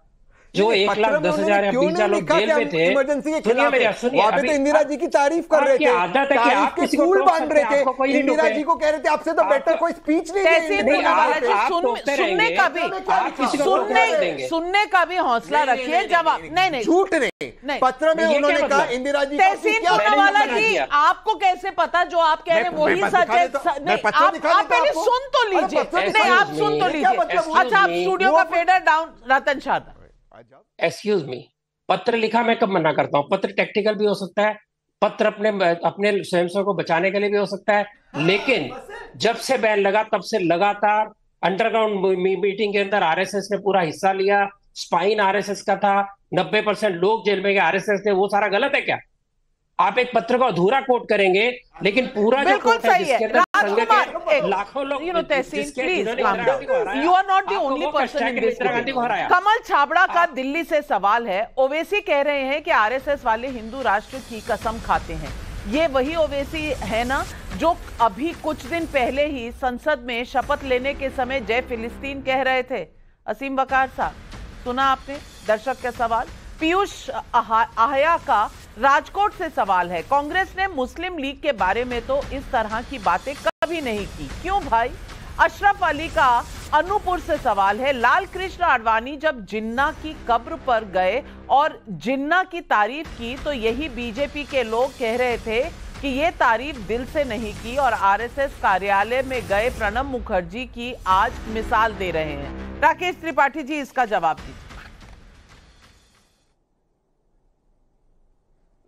जो 1,10,000 या 20,000 लोग जेल में थे, सुनिए मेरी, सुनिए, वहां पे तो इंदिरा जी की तारीफ कर रहे थे, आदत है कि आप किसी को स्कूल बांध रहे थे, इंदिरा जी को कह रहे थे आपसे तो बेटर कोई स्पीच नहीं सुनने का भी हौसला रखिए। जवाब नहीं, झूठ नहीं, पत्र में उन्होंने कहा इंदिरा जी। तहसीन पूनावाला जी, आपको कैसे पता जो आप कह रहे हैं वही सच है? आप पहले सुन तो लीजिए, नहीं आप सुन तो लीजिए। अच्छा, आप स्टूडियो का फेडर डाउन। रतन शारदा, एक्सक्यूज मी, पत्र लिखा मैं कब मना करता हूँ? पत्र टेक्निकल भी हो सकता है, पत्र अपने स्वयं को बचाने के लिए भी हो सकता है, लेकिन जब से बैन लगा तब से लगातार अंडरग्राउंड मीटिंग के अंदर आरएसएस ने पूरा हिस्सा लिया, स्पाइन आरएसएस का था, 90% लोग जेल में गए आरएसएस ने, वो सारा गलत है क्या? आप एक पत्र को अधूरा कोट करेंगे लेकिन पूरा जो कोट है जिसके अंदर लाखों लोग, you are not the only person in this. Kamal Chhabra का दिल्ली से सवाल है, ओवैसी कह रहे हैं कि आरएसएस वाले हिंदू राष्ट्र की कसम खाते हैं, ये वही ओवैसी है ना जो अभी कुछ दिन पहले ही संसद में शपथ लेने के समय जय फिलिस्तीन कह रहे थे। असीम वकार साहब, सुना आपने दर्शक का सवाल। पीयूष आहिया का राजकोट से सवाल है, कांग्रेस ने मुस्लिम लीग के बारे में तो इस तरह की बातें कभी नहीं की, क्यों भाई? अशरफ अली का अनूपपुर से सवाल है, लाल कृष्ण आडवाणी जब जिन्ना की कब्र पर गए और जिन्ना की तारीफ की तो यही बीजेपी के लोग कह रहे थे कि ये तारीफ दिल से नहीं की और आरएसएस कार्यालय में गए प्रणब मुखर्जी की आज मिसाल दे रहे हैं। राकेश त्रिपाठी जी, इसका जवाब दीजिए।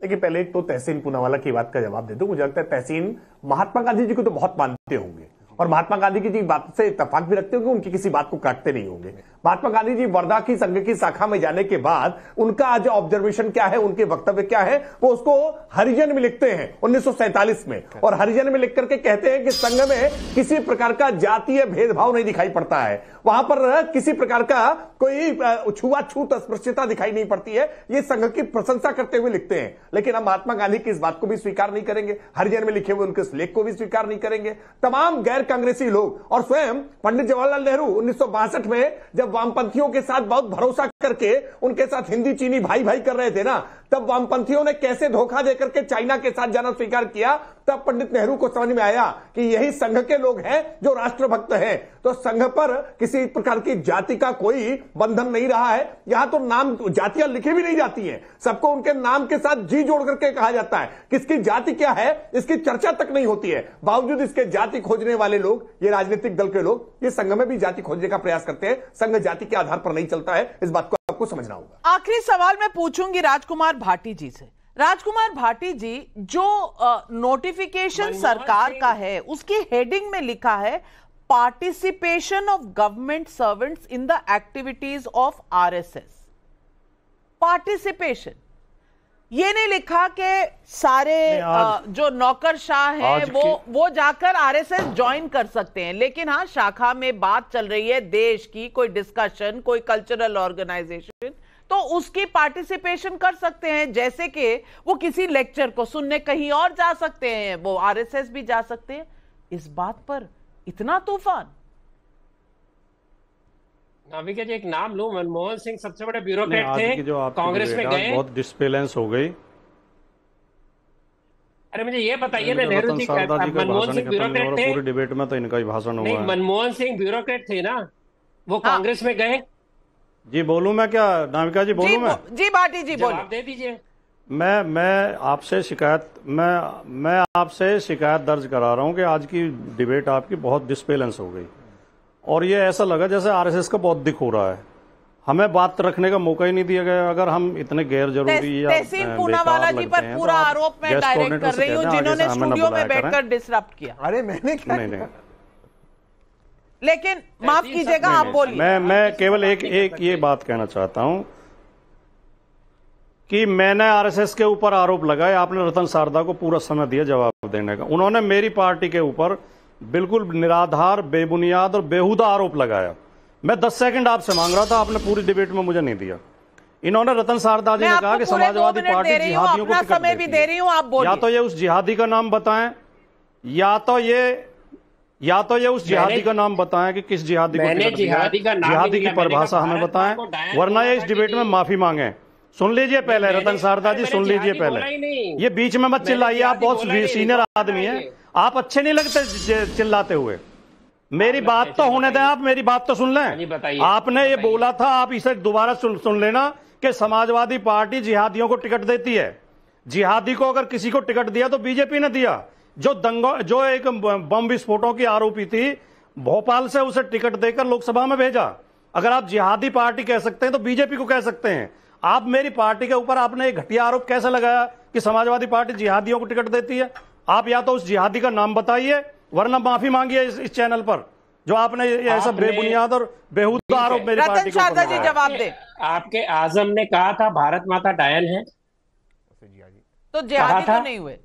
देखिए, पहले एक तो तहसीन पूनावाला की बात का जवाब दे दूं। मुझे लगता है तहसीन महात्मा गांधी जी को तो बहुत मानते होंगे और महात्मा गांधी की जी बात से इत्तेफाक भी रखते होंगे, उनकी किसी बात को काटते नहीं होंगे। महात्मा गांधी जी वर्धा की संघ की शाखा में जाने के बाद उनका आज ऑब्जर्वेशन क्या है, उनके वक्तव्य क्या है, वो उसको हरिजन में लिखते हैं 1947 में, और हरिजन में लिख करके कहते हैं कि संघ में किसी प्रकार का जातीय भेदभाव नहीं दिखाई पड़ता है, वहां पर किसी प्रकार का कोई छुआछूत अस्पृश्यता दिखाई नहीं पड़ती है। ये संघ की प्रशंसा करते हुए लिखते हैं। लेकिन हम महात्मा गांधी की इस बात को भी स्वीकार नहीं करेंगे, हरिजन में लिखे हुए उनके इस लेख को भी स्वीकार नहीं करेंगे। तमाम गैर कांग्रेसी लोग और स्वयं पंडित जवाहरलाल नेहरू 1962 में जब वामपंथियों के साथ बहुत भरोसा करके उनके साथ हिंदी चीनी भाई भाई कर रहे थे ना, तब वामपंथियों ने कैसे धोखा देकर के चाइना के साथ जाना स्वीकार किया, तब पंडित नेहरू को समझ में आया कि यही संघ के लोग हैं जो राष्ट्रभक्त हैं। तो संघ पर किसी प्रकार की जाति का कोई बंधन नहीं रहा है। यहां तो नाम जातियां लिखी भी नहीं जाती हैं, सबको उनके नाम के साथ जी जोड़ करके कहा जाता है। किसकी जाति क्या है इसकी चर्चा तक नहीं होती है। बावजूद इसके जाति खोजने वाले लोग, ये राजनीतिक दल के लोग, ये संघ में भी जाति खोजने का प्रयास करते हैं। संघ जाति के आधार पर नहीं चलता है, इस बात को आपको समझना होगा। आखिरी सवाल मैं पूछूंगी राजकुमार भाटी जी से। राजकुमार भाटी जी, जो नोटिफिकेशन सरकार का है उसकी हेडिंग में लिखा है participation of government servants in the activities of RSS. Participation, ये नहीं लिखा कि सारे जो नौकरशाह हैं वो जाकर आरएसएस ज्वाइन कर सकते हैं। लेकिन हाँ, शाखा में बात चल रही है देश की, कोई डिस्कशन, कोई कल्चरल ऑर्गेनाइजेशन, तो उसकी पार्टिसिपेशन कर सकते हैं। जैसे कि वो किसी लेक्चर को सुनने कहीं और जा सकते हैं, वो आरएसएस भी जा सकते हैं। इस बात पर इतना तूफान। नाविका जी, एक नाम लो, मनमोहन सिंह सबसे बड़े ब्यूरोक्रेट थे, कांग्रेस में गए, बहुत डिस्बैलेंस हो गई। अरे मुझे ये बताइए ना, नेहरू जी मनमोहन सिंह ब्यूरोक्रेट थे, पूरी डिबेट में तो इनका ही भाषण हुआ। नहीं, मनमोहन सिंह ब्यूरोक्रेट थे ना, वो कांग्रेस में गए। जी बोलूं मैं क्या नाविका जी, बोलूं मैं? जी भाटी जी बोलो, दे दीजिए। मैं आपसे शिकायत मैं आपसे शिकायत दर्ज करा रहा हूं कि आज की डिबेट आपकी बहुत डिस्बैलेंस हो गई और ये ऐसा लगा जैसे आरएसएस का बहुत दिख हो रहा है। हमें बात रखने का मौका ही नहीं दिया गया। अगर हम इतने गैर जरूरी या तहसीन पूनावाला जी पर पूरा आरोप मैं डायरेक्ट कर रही हूं, जिन्होंने स्टूडियो में बैठकर डिसरप्ट किया। अरे मैंने क्या? नहीं, लेकिन माफ कीजिएगा, आप बोलिए। मैं केवल एक ये बात कहना चाहता हूं कि मैंने आरएसएस के ऊपर आरोप लगाए, आपने रतन सारदा को पूरा समय दिया जवाब देने का। उन्होंने मेरी पार्टी के ऊपर बिल्कुल निराधार, बेबुनियाद और बेहुदा आरोप लगाया। मैं 10 सेकंड आपसे मांग रहा था, आपने पूरी डिबेट में मुझे नहीं दिया। इन्होंने रतन सारदा जी ने कहा कि समाजवादी पार्टी जिहादियों को टिकट समय भी दे रही हूं, आप बोलिए। या तो ये उस जिहादी का नाम बताएं, या तो ये उस जिहादी का नाम बताएं कि किस जिहादी को टिकट दिया है। जिहादी की परिभाषा हमें बताएं, वरना ये इस डिबेट में माफी मांगे। सुन लीजिए पहले, रतन सारदा जी सुन लीजिए पहले, ये बीच में मत चिल्लाइए, आप बहुत सीनियर आदमी हैं, आप अच्छे नहीं लगते चिल्लाते हुए। मेरी बात तो होने दें, आप मेरी बात तो सुन लें। आपने ये बोला था, आप इसे दोबारा सुन लेना कि समाजवादी पार्टी जिहादियों को टिकट देती है। जिहादी को अगर किसी को टिकट दिया तो बीजेपी ने दिया। जो एक बम विस्फोटों की आरोपी थी भोपाल से, उसे टिकट देकर लोकसभा में भेजा। अगर आप जिहादी पार्टी कह सकते हैं तो बीजेपी को कह सकते हैं। आप मेरी पार्टी के ऊपर आपने एक घटिया आरोप कैसे लगाया कि समाजवादी पार्टी जिहादियों को टिकट देती है? आप या तो उस जिहादी का नाम बताइए, वरना माफी मांगिए इस चैनल पर, जो आपने ऐसा बेबुनियाद और बेहुदा आरोप मेरी पार्टी के ऊपर लगाया। जवाब दे। आपके आजम ने कहा था भारत माता डायल है, तो जिहादी तो नहीं हुए।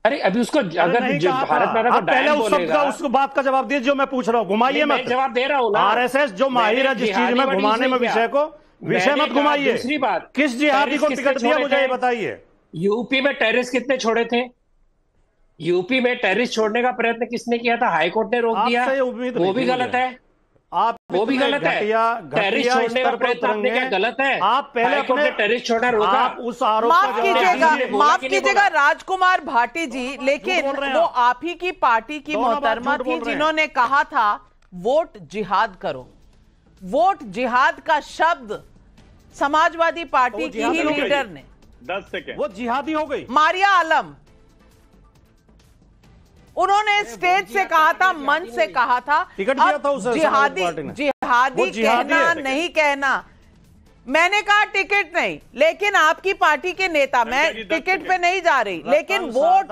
अरे अभी उसको अगर भारत माता को पहले उस शब्द का, उसको बात का जवाब दीजिए जो मैं पूछ रहा हूँ, घुमाइए मत। जवाब दे रहा हूँ ना, आरएसएस जो माहिर है जिस चीज में घुमाने में विषय मत घुमाइए। दूसरी बात, किस जिहादी को टिकट दिया मुझे ये बताइए। यूपी में टेररिस्ट कितने छोड़े थे? यूपी में टेररिस्ट छोड़ने का प्रयत्न किसने किया था? हाईकोर्ट ने रोक दिया, वो भी गलत है। आप वो भी गलत है। टेररिस्ट छोड़ने का प्रयत्न आपने क्या गलत है? आप पहले अपने टेररिस्ट छोड़ना रोका। आप उस आरोप माफ कीजिएगा राजकुमार भाटी जी, लेकिन वो आप ही की पार्टी की मोहतरमा थी जिन्होंने कहा था वोट जिहाद करो। वोट जिहाद का शब्द समाजवादी पार्टी की ही लीडर ने 10 सेकेंड वो जिहादी हो गई। मारिया आलम, उन्होंने स्टेज से कहा था, मंच से कहा था, टिकट दिया था उसे जिहादी कहना नहीं कहना। मैंने कहा टिकट नहीं, लेकिन आपकी पार्टी के नेता, मैं टिकट पे नहीं जा रही, लेकिन वोट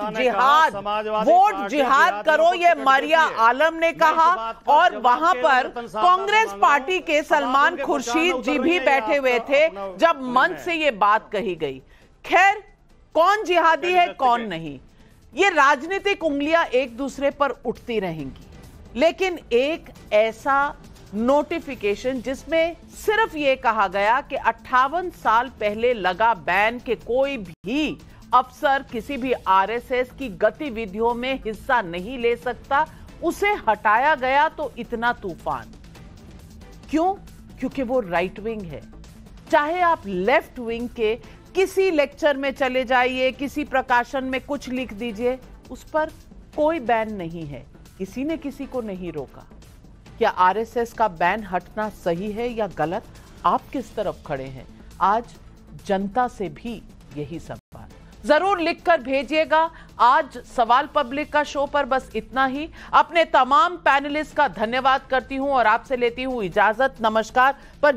जिहाद करो, ये मारिया आलम ने कहा। और वहां पर कांग्रेस पार्टी के सलमान खुर्शीद जी भी बैठे हुए थे जब मंच से ये बात कही गई। खैर, कौन जिहादी है कौन नहीं, ये राजनीतिक उंगलियां एक दूसरे पर उठती रहेंगी, लेकिन एक ऐसा नोटिफिकेशन जिसमें सिर्फ ये कहा गया कि 58 साल पहले लगा बैन के कोई भी अफसर किसी भी आरएसएस की गतिविधियों में हिस्सा नहीं ले सकता, उसे हटाया गया। तो इतना तूफान क्यों? क्योंकि वो राइट विंग है। चाहे आप लेफ्ट विंग के किसी लेक्चर में चले जाइए, किसी प्रकाशन में कुछ लिख दीजिए, उस पर कोई बैन नहीं है, किसी ने किसी को नहीं रोका। क्या आरएसएस का बैन हटना सही है या गलत? आप किस तरफ खड़े हैं? आज जनता से भी यही सवाल जरूर लिखकर भेजिएगा। आज सवाल पब्लिक का शो पर बस इतना ही। अपने तमाम पैनलिस्ट का धन्यवाद करती हूं और आपसे लेती हूं इजाजत। नमस्कार। पर